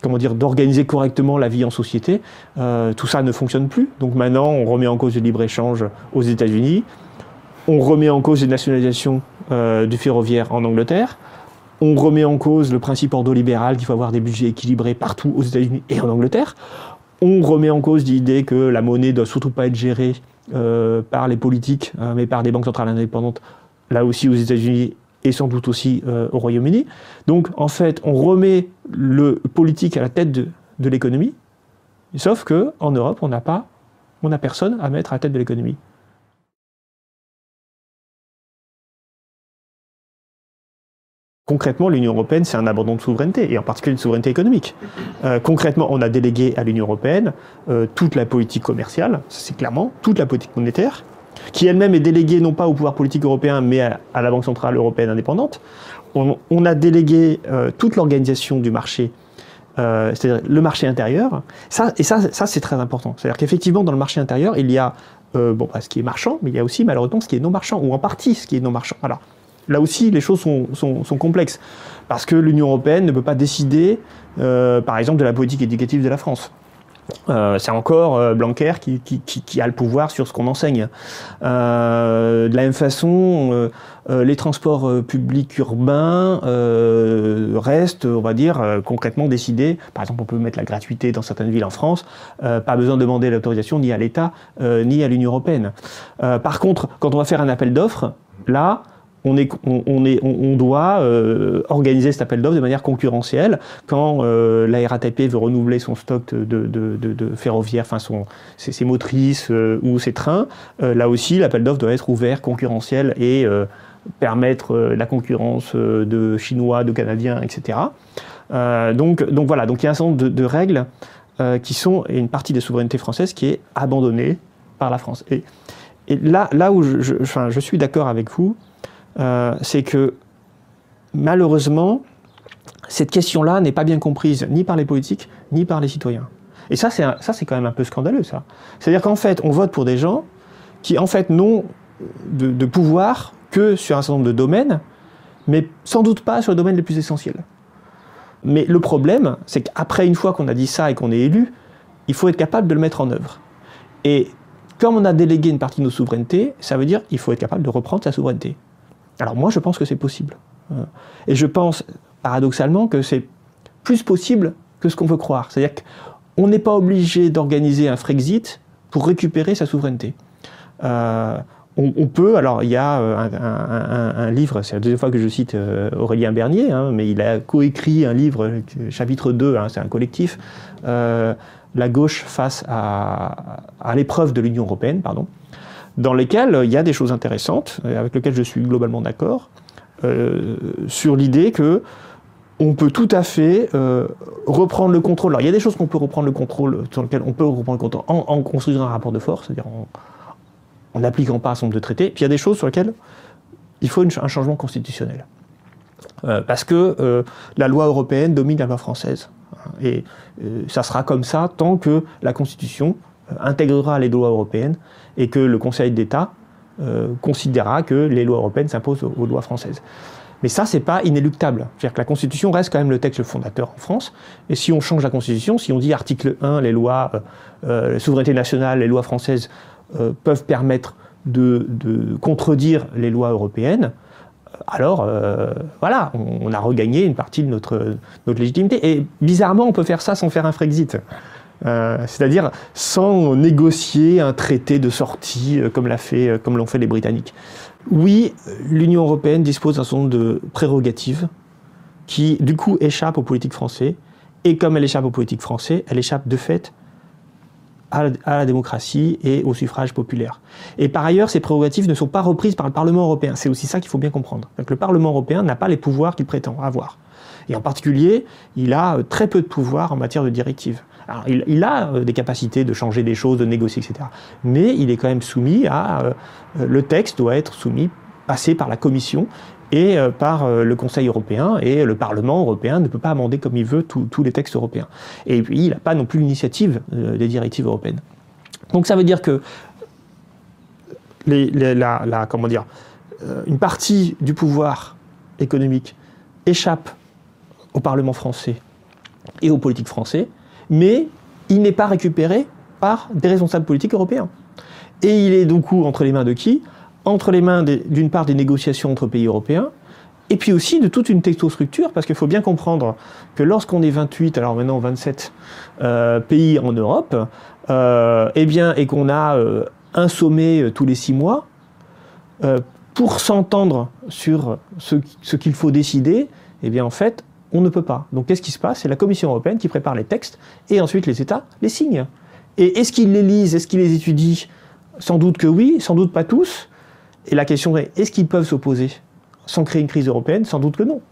d'organiser correctement la vie en société, tout ça ne fonctionne plus. Donc maintenant, on remet en cause le libre-échange aux États-Unis, on remet en cause les nationalisations du ferroviaire en Angleterre, on remet en cause le principe ordolibéral qu'il faut avoir des budgets équilibrés partout aux États-Unis et en Angleterre. On remet en cause l'idée que la monnaie ne doit surtout pas être gérée par les politiques, mais par des banques centrales indépendantes, là aussi aux États-Unis et sans doute aussi au Royaume-Uni. Donc en fait, on remet le politique à la tête de l'économie, sauf qu'en Europe, on n'a personne à mettre à la tête de l'économie. Concrètement, l'Union européenne, c'est un abandon de souveraineté, et en particulier de souveraineté économique. Concrètement, on a délégué à l'Union européenne toute la politique commerciale, c'est clairement, toute la politique monétaire, qui elle-même est déléguée non pas au pouvoir politique européen, mais à la Banque centrale européenne indépendante. On a délégué toute l'organisation du marché, c'est-à-dire le marché intérieur. Ça c'est très important. C'est-à-dire qu'effectivement, dans le marché intérieur, il y a ce qui est marchand, mais il y a aussi malheureusement ce qui est non marchand, ou en partie ce qui est non marchand. Alors, là aussi, les choses sont complexes, parce que l'Union européenne ne peut pas décider, par exemple, de la politique éducative de la France. C'est encore Blanquer qui a le pouvoir sur ce qu'on enseigne. De la même façon, les transports publics urbains restent, on va dire, concrètement décidés. Par exemple, on peut mettre la gratuité dans certaines villes en France, pas besoin de demander l'autorisation ni à l'État, ni à l'Union européenne. Par contre, quand on va faire un appel d'offres, là, on doit organiser cet appel d'offres de manière concurrentielle. Quand la RATP veut renouveler son stock de ferroviaire, enfin ses motrices ou ses trains, là aussi l'appel d'offres doit être ouvert, concurrentiel et permettre la concurrence de Chinois, de Canadiens, etc. Donc voilà, donc il y a un certain nombre de règles qui sont, et une partie des souverainetés françaises qui est abandonnée par la France. Et là où je suis d'accord avec vous, c'est que malheureusement, cette question-là n'est pas bien comprise ni par les politiques, ni par les citoyens. Et ça, c'est quand même un peu scandaleux, ça. C'est-à-dire qu'en fait, on vote pour des gens qui, en fait, n'ont de pouvoir que sur un certain nombre de domaines, mais sans doute pas sur les domaines les plus essentiels. Mais le problème, c'est qu'après, une fois qu'on a dit ça et qu'on est élu, il faut être capable de le mettre en œuvre. Et comme on a délégué une partie de nos souverainetés, ça veut dire qu'il faut être capable de reprendre sa souveraineté. Alors moi, je pense que c'est possible. Et je pense, paradoxalement, que c'est plus possible que ce qu'on veut croire. C'est-à-dire qu'on n'est pas obligé d'organiser un Frexit pour récupérer sa souveraineté. On peut, alors il y a un livre, c'est la deuxième fois que je cite Aurélien Bernier, mais il a coécrit un livre, chapitre 2, c'est un collectif, La gauche face à l'épreuve de l'Union européenne, dans lesquels il y a des choses intéressantes, avec lesquelles je suis globalement d'accord, sur l'idée que on peut tout à fait reprendre le contrôle. Alors il y a des choses qu'on peut reprendre le contrôle, sur lesquelles on peut reprendre le contrôle en construisant un rapport de force, c'est-à-dire en n'appliquant pas un certain nombre de traités. Puis il y a des choses sur lesquelles il faut un changement constitutionnel. Parce que la loi européenne domine la loi française. Et ça sera comme ça tant que la Constitution intégrera les lois européennes et que le Conseil d'État considérera que les lois européennes s'imposent aux lois françaises. Mais ça, c'est pas inéluctable. C'est-à-dire que la Constitution reste quand même le texte fondateur en France. Et si on change la Constitution, si on dit article 1, les lois, la souveraineté nationale, les lois françaises peuvent permettre de contredire les lois européennes, alors voilà, on a regagné une partie de notre légitimité. Et bizarrement, on peut faire ça sans faire un Frexit. C'est-à-dire sans négocier un traité de sortie comme l'ont fait les Britanniques. Oui, l'Union européenne dispose d'un certain nombre de prérogatives qui, du coup, échappent aux politiques français. Et comme elle échappe aux politiques français, elle échappe de fait à la démocratie et au suffrage populaire. Et par ailleurs, ces prérogatives ne sont pas reprises par le Parlement européen. C'est aussi ça qu'il faut bien comprendre. Donc, le Parlement européen n'a pas les pouvoirs qu'il prétend avoir. Et en particulier, il a très peu de pouvoirs en matière de directives. Alors, il a des capacités de changer des choses, de négocier, etc. Mais il est quand même soumis à... le texte doit être passé par la Commission et par le Conseil européen, et le Parlement européen ne peut pas amender comme il veut tous les textes europééens. Et puis, il n'a pas non plus l'initiative des directives européennes. Donc ça veut dire que comment dire, une partie du pouvoir économique échappe au Parlement français et aux politiques français, mais il n'est pas récupéré par des responsables politiques européens. Et il est donc entre les mains de qui ? Entre les mains d'une part des négociations entre pays européens, et puis aussi de toute une technostructure, parce qu'il faut bien comprendre que lorsqu'on est 28, alors maintenant 27 pays en Europe, et qu'on a un sommet tous les 6 mois, pour s'entendre sur ce qu'il faut décider, eh bien en fait, on ne peut pas. Donc qu'est-ce qui se passe ? C'est la Commission européenne qui prépare les textes, et ensuite les États les signent. Et est-ce qu'ils les lisent ? Est-ce qu'ils les étudient ? Sans doute que oui, sans doute pas tous. Et la question est, est-ce qu'ils peuvent s'opposer sans créer une crise européenne ? Sans doute que non.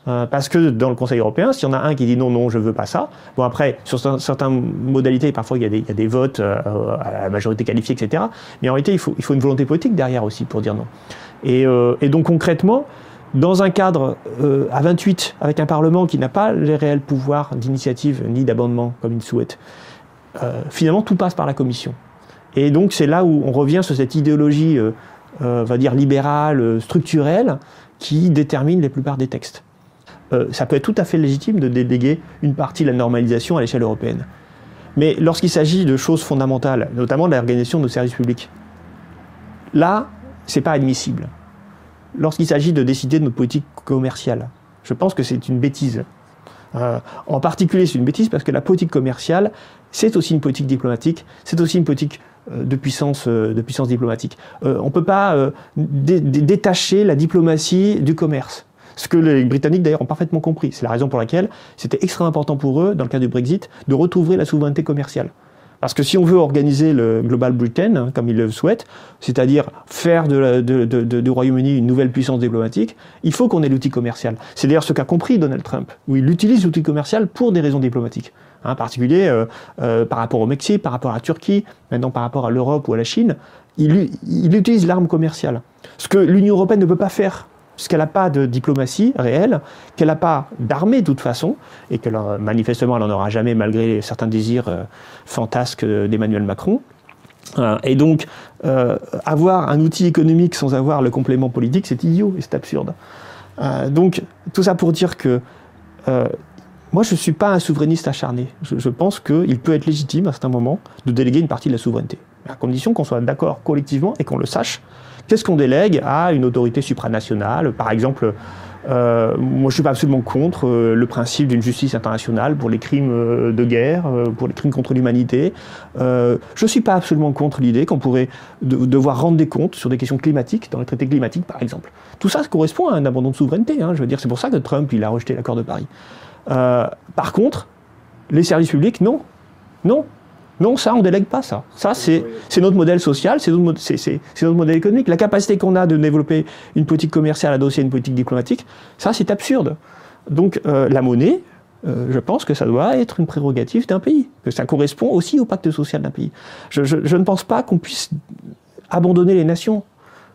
Parce que dans le Conseil européen, s'il y en a un qui dit non, non, je veux pas ça, bon après, sur certaines modalités, parfois il y a des votes à la majorité qualifiée, etc. Mais en réalité, il faut une volonté politique derrière aussi pour dire non. Et donc concrètement, dans un cadre à 28, avec un Parlement qui n'a pas les réels pouvoirs d'initiative ni d'amendement, comme il souhaite, finalement tout passe par la Commission. Et donc c'est là où on revient sur cette idéologie on va dire libérale, structurelle, qui détermine la plupart des textes. Ça peut être tout à fait légitime de déléguer une partie de la normalisation à l'échelle européenne. Mais lorsqu'il s'agit de choses fondamentales, notamment de l'organisation de nos services publics, là, c'est pas admissible. Lorsqu'il s'agit de décider de notre politique commerciale, je pense que c'est une bêtise. En particulier, c'est une bêtise parce que la politique commerciale, c'est aussi une politique diplomatique, c'est aussi une politique de puissance diplomatique. On ne peut pas détacher la diplomatie du commerce. Ce que les Britanniques d'ailleurs ont parfaitement compris. C'est la raison pour laquelle c'était extrêmement important pour eux, dans le cas du Brexit, de retrouver la souveraineté commerciale. Parce que si on veut organiser le Global Britain, comme ils le souhaitent, c'est-à-dire faire du Royaume-Uni une nouvelle puissance diplomatique, il faut qu'on ait l'outil commercial. C'est d'ailleurs ce qu'a compris Donald Trump, où il utilise l'outil commercial pour des raisons diplomatiques. En particulier par rapport au Mexique, par rapport à la Turquie, maintenant par rapport à l'Europe ou à la Chine, il utilise l'arme commerciale. Ce que l'Union européenne ne peut pas faire, parce qu'elle n'a pas de diplomatie réelle, qu'elle n'a pas d'armée de toute façon, et que manifestement elle n'en aura jamais malgré certains désirs fantasques d'Emmanuel Macron. Et donc, avoir un outil économique sans avoir le complément politique, c'est idiot et c'est absurde. Donc, tout ça pour dire que moi, je ne suis pas un souverainiste acharné. Je pense qu'il peut être légitime à certains moments de déléguer une partie de la souveraineté, à condition qu'on soit d'accord collectivement et qu'on le sache. Qu'est-ce qu'on délègue à une autorité supranationale ? Par exemple, moi je ne suis pas absolument contre le principe d'une justice internationale pour les crimes de guerre, pour les crimes contre l'humanité. Je ne suis pas absolument contre l'idée qu'on pourrait devoir rendre des comptes sur des questions climatiques, dans les traités climatiques par exemple. Tout ça correspond à un abandon de souveraineté. Hein, je veux dire, c'est pour ça que Trump il a rejeté l'accord de Paris. Par contre, les services publics, non. Non. Non, ça, on ne délègue pas ça. Ça, c'est notre modèle social, c'est notre modèle économique. La capacité qu'on a de développer une politique commerciale adossée à une politique diplomatique, ça, c'est absurde. Donc, la monnaie, je pense que ça doit être une prérogative d'un pays, que ça correspond aussi au pacte social d'un pays. Je ne pense pas qu'on puisse abandonner les nations.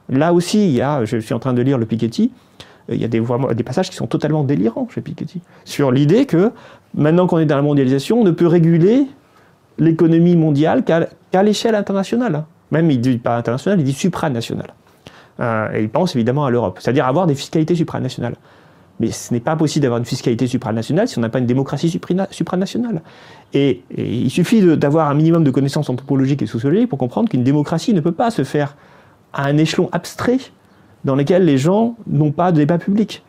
Là aussi, je suis en train de lire le Piketty, il y a des passages qui sont totalement délirants chez Piketty, sur l'idée que, maintenant qu'on est dans la mondialisation, on ne peut réguler l'économie mondiale qu'à l'échelle internationale. Même, il ne dit pas internationale, il dit supranationale. Et il pense évidemment à l'Europe, c'est-à-dire avoir des fiscalités supranationales. Mais ce n'est pas possible d'avoir une fiscalité supranationale si on n'a pas une démocratie supranationale. Et il suffit d'avoir un minimum de connaissances anthropologiques et sociologiques pour comprendre qu'une démocratie ne peut pas se faire à un échelon abstrait dans lequel les gens n'ont pas de débat public.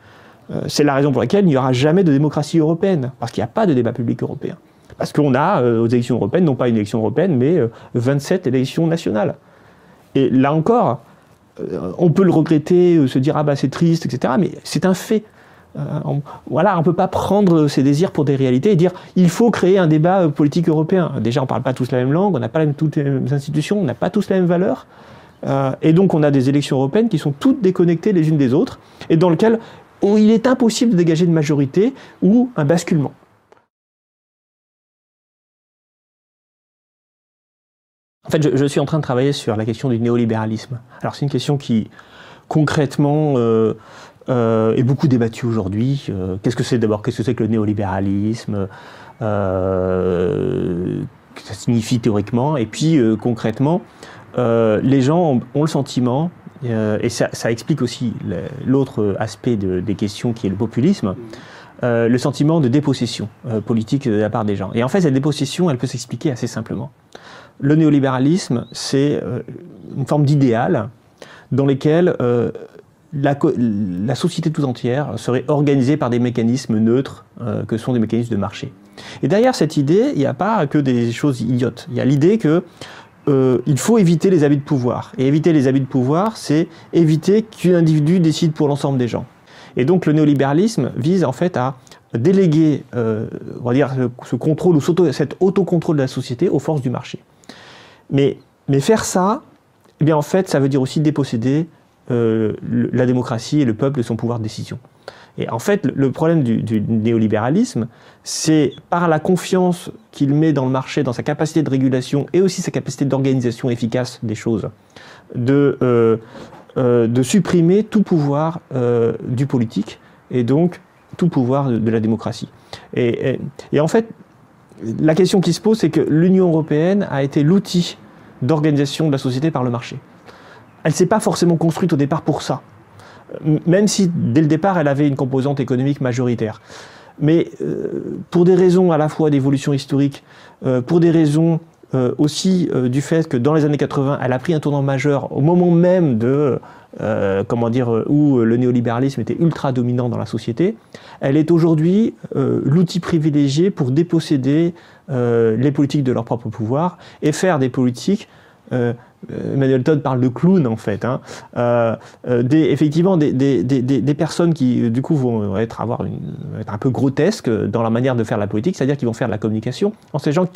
C'est la raison pour laquelle il n'y aura jamais de démocratie européenne, parce qu'il n'y a pas de débat public européen. Parce qu'on a, aux élections européennes, non pas une élection européenne, mais 27 élections nationales. Et là encore, on peut le regretter, se dire « ah bah c'est triste », etc. Mais c'est un fait. voilà, on ne peut pas prendre ses désirs pour des réalités et dire il faut créer un débat politique européen. Déjà, on ne parle pas tous la même langue, on n'a pas toutes les mêmes institutions, on n'a pas tous les mêmes valeurs. Et donc, on a des élections européennes qui sont toutes déconnectées les unes des autres et dans lesquelles il est impossible de dégager une majorité ou un basculement. En fait, je suis en train de travailler sur la question du néolibéralisme. Alors, c'est une question qui, concrètement, est beaucoup débattue aujourd'hui. Qu'est-ce que c'est d'abord? Qu'est-ce que c'est que le néolibéralisme? Ça signifie théoriquement. Et puis, concrètement, les gens ont le sentiment, et ça explique aussi l'autre aspect des questions qui est le populisme, le sentiment de dépossession politique de la part des gens. Et en fait, cette dépossession, elle peut s'expliquer assez simplement. Le néolibéralisme, c'est une forme d'idéal dans lequel la société tout entière serait organisée par des mécanismes neutres que sont des mécanismes de marché. Et derrière cette idée, il n'y a pas que des choses idiotes. Il y a l'idée que il faut éviter les abus de pouvoir. Et éviter les abus de pouvoir, c'est éviter qu'un individu décide pour l'ensemble des gens. Et donc le néolibéralisme vise en fait à déléguer on va dire, ce contrôle ou cet autocontrôle de la société aux forces du marché. Mais faire ça, eh bien en fait, ça veut dire aussi déposséder la démocratie et le peuple de son pouvoir de décision. Et en fait, le problème du néolibéralisme, c'est par la confiance qu'il met dans le marché, dans sa capacité de régulation et aussi sa capacité d'organisation efficace des choses, de supprimer tout pouvoir du politique et donc tout pouvoir de la démocratie. Et en fait, la question qui se pose, c'est que l'Union européenne a été l'outil d'organisation de la société par le marché. Elle ne s'est pas forcément construite au départ pour ça, même si dès le départ elle avait une composante économique majoritaire. Mais pour des raisons à la fois d'évolution historique, pour des raisons aussi du fait que dans les années 80, elle a pris un tournant majeur au moment même de, où le néolibéralisme était ultra dominant dans la société, elle est aujourd'hui l'outil privilégié pour déposséder les politiques de leur propre pouvoir et faire des politiques. Emmanuel Todd parle de clowns en fait, hein, effectivement des personnes qui du coup vont être un peu grotesques dans la manière de faire la politique, c'est-à-dire qu'ils vont faire de la communication en sachant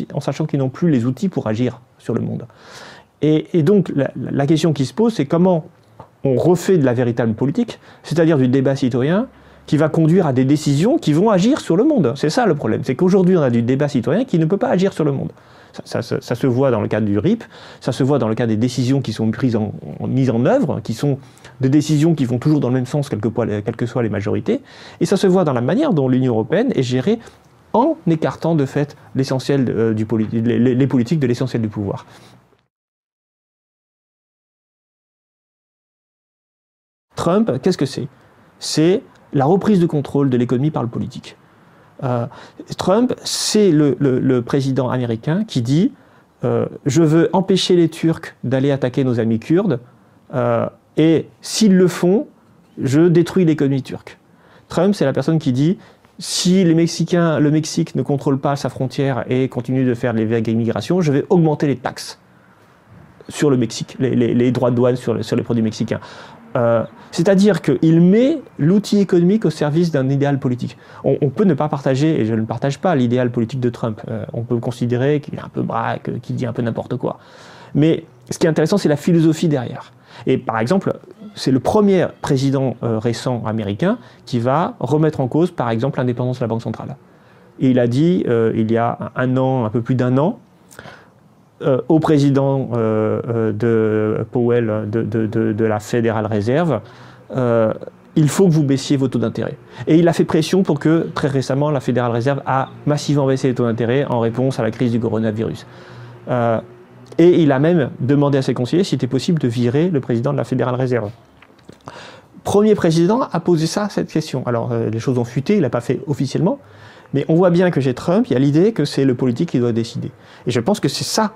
qu'ils n'ont plus les outils pour agir sur le monde. Et donc la question qui se pose, c'est comment on refait de la véritable politique, c'est-à-dire du débat citoyen qui va conduire à des décisions qui vont agir sur le monde. C'est ça le problème, c'est qu'aujourd'hui on a du débat citoyen qui ne peut pas agir sur le monde. Ça se voit dans le cadre du RIP, ça se voit dans le cadre des décisions qui sont mises en œuvre, qui sont des décisions qui vont toujours dans le même sens, quelles que soient les majorités, et ça se voit dans la manière dont l'Union européenne est gérée en écartant de fait l'essentiel les politiques de l'essentiel du pouvoir. Trump, qu'est-ce que c'est? C'est la reprise de contrôle de l'économie par le politique. Trump, c'est le président américain qui dit je veux empêcher les Turcs d'aller attaquer nos amis kurdes et s'ils le font, je détruis l'économie turque. Trump, c'est la personne qui dit si le Mexique ne contrôle pas sa frontière et continue de faire les vagues d'immigration, je vais augmenter les taxes sur le Mexique, les droits de douane sur les produits mexicains. C'est-à-dire qu'il met l'outil économique au service d'un idéal politique. On peut ne pas partager, et je ne partage pas l'idéal politique de Trump. On peut considérer qu'il est un peu braque, qu'il dit un peu n'importe quoi. Mais ce qui est intéressant, c'est la philosophie derrière. Et par exemple, c'est le premier président récent américain qui va remettre en cause, par exemple, l'indépendance de la Banque centrale. Et il a dit, il y a un peu plus d'un an, au président de Powell de la Federal Reserve, il faut que vous baissiez vos taux d'intérêt. Et il a fait pression pour que, très récemment, la Federal Reserve a massivement baissé les taux d'intérêt en réponse à la crise du coronavirus. Et il a même demandé à ses conseillers s'il était possible de virer le président de la Federal Reserve. Premier président à poser cette question. Alors, les choses ont fuité, il ne l'a pas fait officiellement, mais on voit bien que chez Trump, il y a l'idée que c'est le politique qui doit décider. Et je pense que c'est ça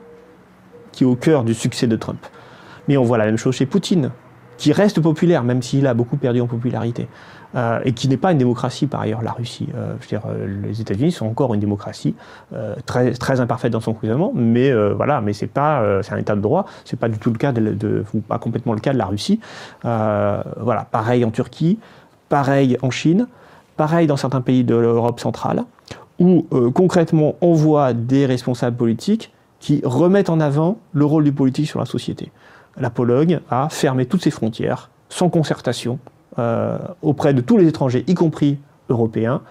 qui est au cœur du succès de Trump. Mais on voit la même chose chez Poutine, qui reste populaire, même s'il a beaucoup perdu en popularité, et qui n'est pas une démocratie par ailleurs, la Russie. Les États-Unis sont encore une démocratie, très, très imparfaite dans son fonctionnement, mais voilà, mais c'est un état de droit, c'est pas du tout le cas ou pas complètement le cas de la Russie. Voilà, pareil en Turquie, pareil en Chine. Pareil dans certains pays de l'Europe centrale, où concrètement on voit des responsables politiques qui remettent en avant le rôle du politique sur la société. La Pologne a fermé toutes ses frontières, sans concertation, auprès de tous les étrangers, y compris européens,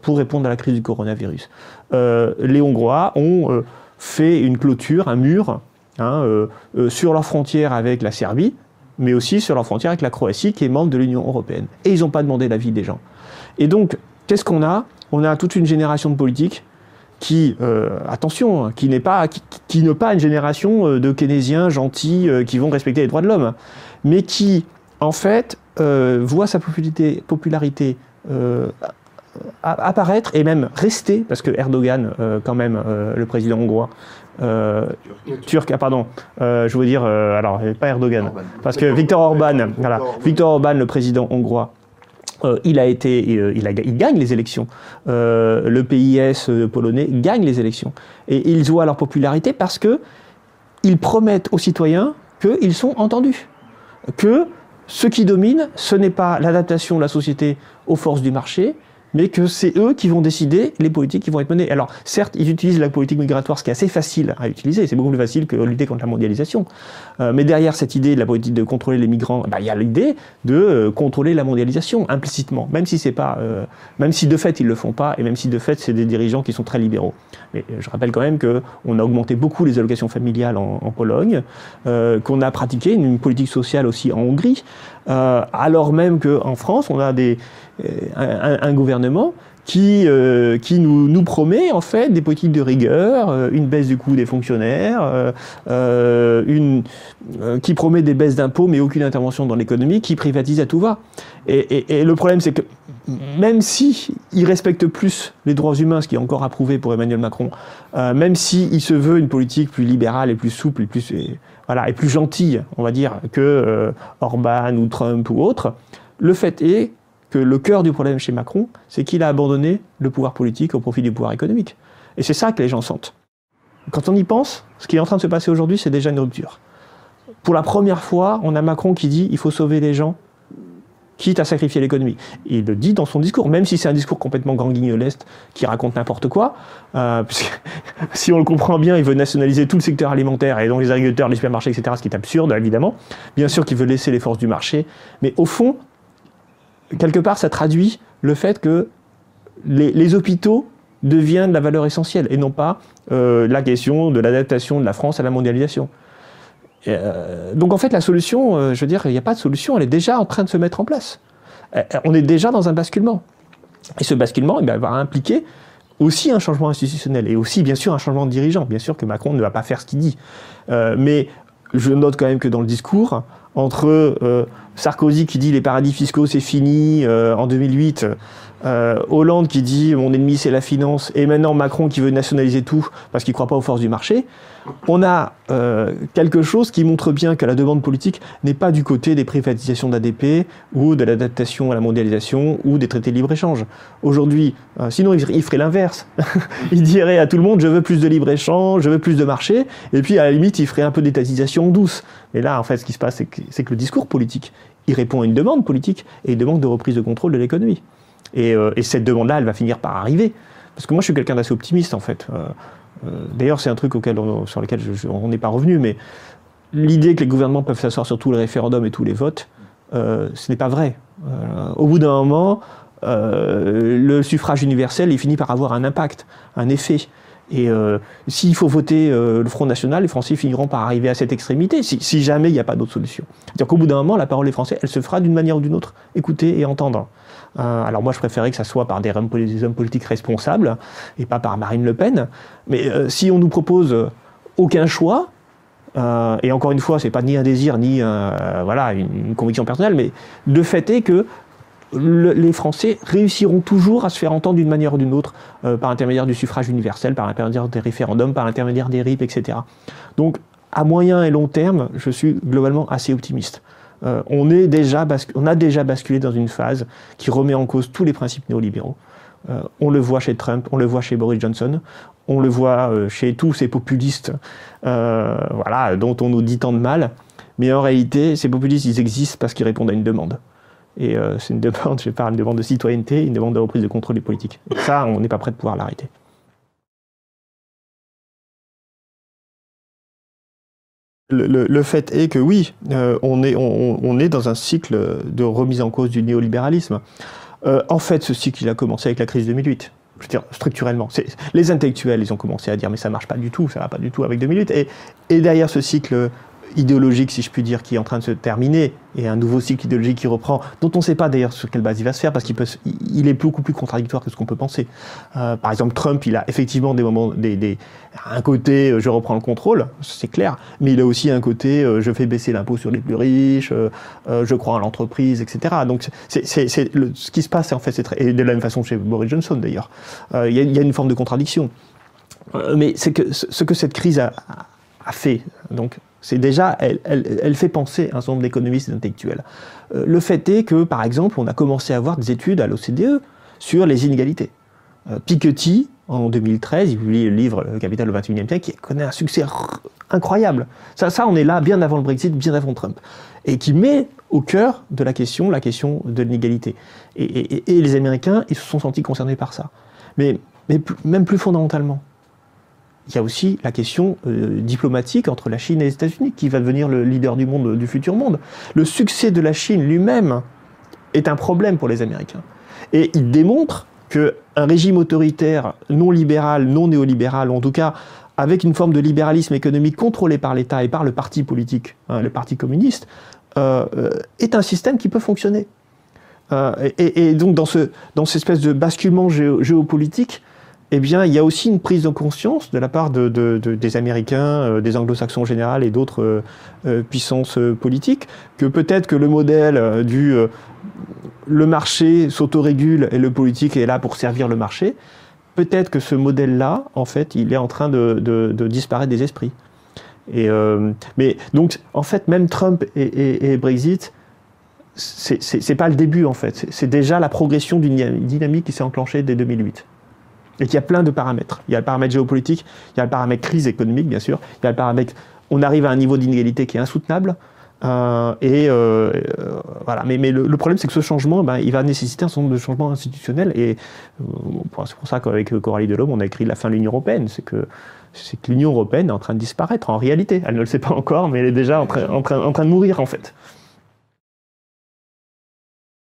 pour répondre à la crise du coronavirus. Les Hongrois ont fait une clôture, un mur, sur leur frontière avec la Serbie, mais aussi sur leur frontière avec la Croatie, qui est membre de l'Union européenne. Et ils n'ont pas demandé l'avis des gens. Et donc, qu'est-ce qu'on a? On a toute une génération de politiques qui, attention, qui n'est pas une génération de keynésiens gentils qui vont respecter les droits de l'homme, mais qui, en fait, voit sa popularité apparaître et même rester, parce que Erdogan, quand même, le président hongrois, turc, pardon, je veux dire, alors, pas Erdogan, parce que Viktor Orban, voilà, Viktor Orban, le président hongrois, il gagne les élections. Le PIS polonais gagne les élections. Et ils voient leur popularité parce qu'ils promettent aux citoyens qu'ils sont entendus. Que ce qui domine, ce n'est pas l'adaptation de la société aux forces du marché, mais que c'est eux qui vont décider les politiques qui vont être menées. Alors, certes, ils utilisent la politique migratoire, ce qui est assez facile à utiliser, c'est beaucoup plus facile que lutter contre la mondialisation. Mais derrière cette idée de la politique de contrôler les migrants, il y a l'idée de contrôler la mondialisation, implicitement, même si c'est pas, même si de fait ils le font pas, et même si de fait c'est des dirigeants qui sont très libéraux. Mais je rappelle quand même qu'on a augmenté beaucoup les allocations familiales en Pologne, qu'on a pratiqué une politique sociale aussi en Hongrie, alors même qu'en France, on a un gouvernement qui nous promet en fait des politiques de rigueur, une baisse du coût des fonctionnaires, qui promet des baisses d'impôts mais aucune intervention dans l'économie, qui privatise à tout va. Et le problème c'est que même si il respecte plus les droits humains, ce qui est encore approuvé pour Emmanuel Macron, même s'il se veut une politique plus libérale et plus souple et plus gentille, on va dire, que Orban ou Trump ou autres, le fait est que le cœur du problème chez Macron, c'est qu'il a abandonné le pouvoir politique au profit du pouvoir économique. Et c'est ça que les gens sentent. Quand on y pense, ce qui est en train de se passer aujourd'hui, c'est déjà une rupture. Pour la première fois, on a Macron qui dit « il faut sauver les gens, quitte à sacrifier l'économie ». Il le dit dans son discours, même si c'est un discours complètement grand-guignoleste, qui raconte n'importe quoi, puisque si on le comprend bien, il veut nationaliser tout le secteur alimentaire, et donc les agriculteurs, les supermarchés, etc., ce qui est absurde, évidemment. Bien sûr qu'il veut laisser les forces du marché, mais au fond, quelque part, ça traduit le fait que les hôpitaux deviennent de la valeur essentielle et non pas la question de l'adaptation de la France à la mondialisation. Donc en fait, la solution, je veux dire, il n'y a pas de solution, elle est déjà en train de se mettre en place. On est déjà dans un basculement. Et ce basculement va impliquer aussi un changement institutionnel et aussi, bien sûr, un changement de dirigeant. Bien sûr que Macron ne va pas faire ce qu'il dit. Mais je note quand même que dans le discours, entre Sarkozy qui dit les paradis fiscaux c'est fini en 2008, Hollande qui dit mon ennemi c'est la finance, et maintenant Macron qui veut nationaliser tout parce qu'il ne croit pas aux forces du marché, on a quelque chose qui montre bien que la demande politique n'est pas du côté des privatisations d'ADP ou de l'adaptation à la mondialisation ou des traités de libre-échange. Aujourd'hui, sinon il ferait l'inverse. Il dirait à tout le monde je veux plus de libre-échange, je veux plus de marché, et puis à la limite il ferait un peu d'étatisation douce. Mais là en fait ce qui se passe c'est que le discours politique, il répond à une demande politique et une demande de reprise de contrôle de l'économie. Et cette demande-là, elle va finir par arriver. Parce que moi, je suis quelqu'un d'assez optimiste, en fait. D'ailleurs, c'est un truc sur lequel on n'est pas revenu, mais l'idée que les gouvernements peuvent s'asseoir sur tous les référendums et tous les votes, ce n'est pas vrai. Au bout d'un moment, le suffrage universel, il finit par avoir un impact, un effet. Et s'il faut voter le Front National, les Français finiront par arriver à cette extrémité, si jamais il n'y a pas d'autre solution. C'est-à-dire qu'au bout d'un moment, la parole des Français, elle se fera d'une manière ou d'une autre, écouter et entendre. Alors moi, je préférais que ça soit par des hommes politiques responsables, et pas par Marine Le Pen. Mais si on nous propose aucun choix, et encore une fois, c'est pas ni un désir, ni une conviction personnelle, mais le fait est que les Français réussiront toujours à se faire entendre d'une manière ou d'une autre, par l'intermédiaire du suffrage universel, par l'intermédiaire des référendums, par l'intermédiaire des RIP, etc. Donc, à moyen et long terme, je suis globalement assez optimiste. On a déjà basculé dans une phase qui remet en cause tous les principes néolibéraux. On le voit chez Trump, on le voit chez Boris Johnson, on le voit chez tous ces populistes dont on nous dit tant de mal. Mais en réalité, ces populistes, ils existent parce qu'ils répondent à une demande. Et c'est une demande, je parle, une demande de citoyenneté, une demande de reprise de contrôle des politiques. Et ça, on n'est pas prêt de pouvoir l'arrêter. Le fait est que oui, on est dans un cycle de remise en cause du néolibéralisme. En fait, ce cycle, il a commencé avec la crise 2008. Je veux dire, structurellement. Les intellectuels, ils ont commencé à dire mais ça marche pas du tout, ça va pas du tout avec 2008. Et derrière ce cycle idéologique, si je puis dire, qui est en train de se terminer, et un nouveau cycle idéologique qui reprend, dont on ne sait pas d'ailleurs sur quelle base il va se faire, parce qu'il est beaucoup plus contradictoire que ce qu'on peut penser. Par exemple, Trump, il a effectivement des moments, un côté je reprends le contrôle, c'est clair, mais il a aussi un côté je fais baisser l'impôt sur les plus riches, je crois en l'entreprise, etc. Donc ce qui se passe, en fait, et de la même façon chez Boris Johnson d'ailleurs, il y a une forme de contradiction. Mais ce que cette crise a fait, donc, c'est déjà, elle fait penser un certain nombre d'économistes et d'intellectuels. Le fait est que, par exemple, on a commencé à avoir des études à l'OCDE sur les inégalités. Piketty, en 2013, il publie le livre « Le capital au XXIe siècle » qui connaît un succès incroyable. Ça, on est là bien avant le Brexit, bien avant Trump. Et qui met au cœur de la question de l'inégalité. Et les Américains, ils se sont sentis concernés par ça. Mais même plus fondamentalement, il y a aussi la question diplomatique entre la Chine et les États-Unis, qui va devenir le leader du monde, du futur monde. Le succès de la Chine lui-même est un problème pour les Américains. Et il démontre qu'un régime autoritaire, non libéral, non néolibéral, ou en tout cas avec une forme de libéralisme économique contrôlé par l'État et par le parti politique, le parti communiste, est un système qui peut fonctionner. Et donc dans cette espèce de basculement géopolitique, eh bien, il y a aussi une prise de conscience de la part des Américains, des Anglo-Saxons en général et d'autres puissances politiques, que peut-être que le modèle le marché s'autorégule et le politique est là pour servir le marché, peut-être que ce modèle-là, en fait, il est en train de disparaître des esprits. Mais donc, en fait, même Trump et Brexit, c'est pas le début, en fait. C'est déjà la progression d'une dynamique qui s'est enclenchée dès 2008. Et qu'il y a plein de paramètres. Il y a le paramètre géopolitique, il y a le paramètre crise économique, bien sûr, il y a le paramètre on arrive à un niveau d'inégalité qui est insoutenable, voilà. Mais le problème, c'est que ce changement, il va nécessiter un certain nombre de changements institutionnels, et c'est pour ça qu'avec Coralie Delhomme, on a écrit La fin de l'Union européenne, c'est que l'Union européenne est en train de disparaître, en réalité. Elle ne le sait pas encore, mais elle est déjà en train de mourir, en fait.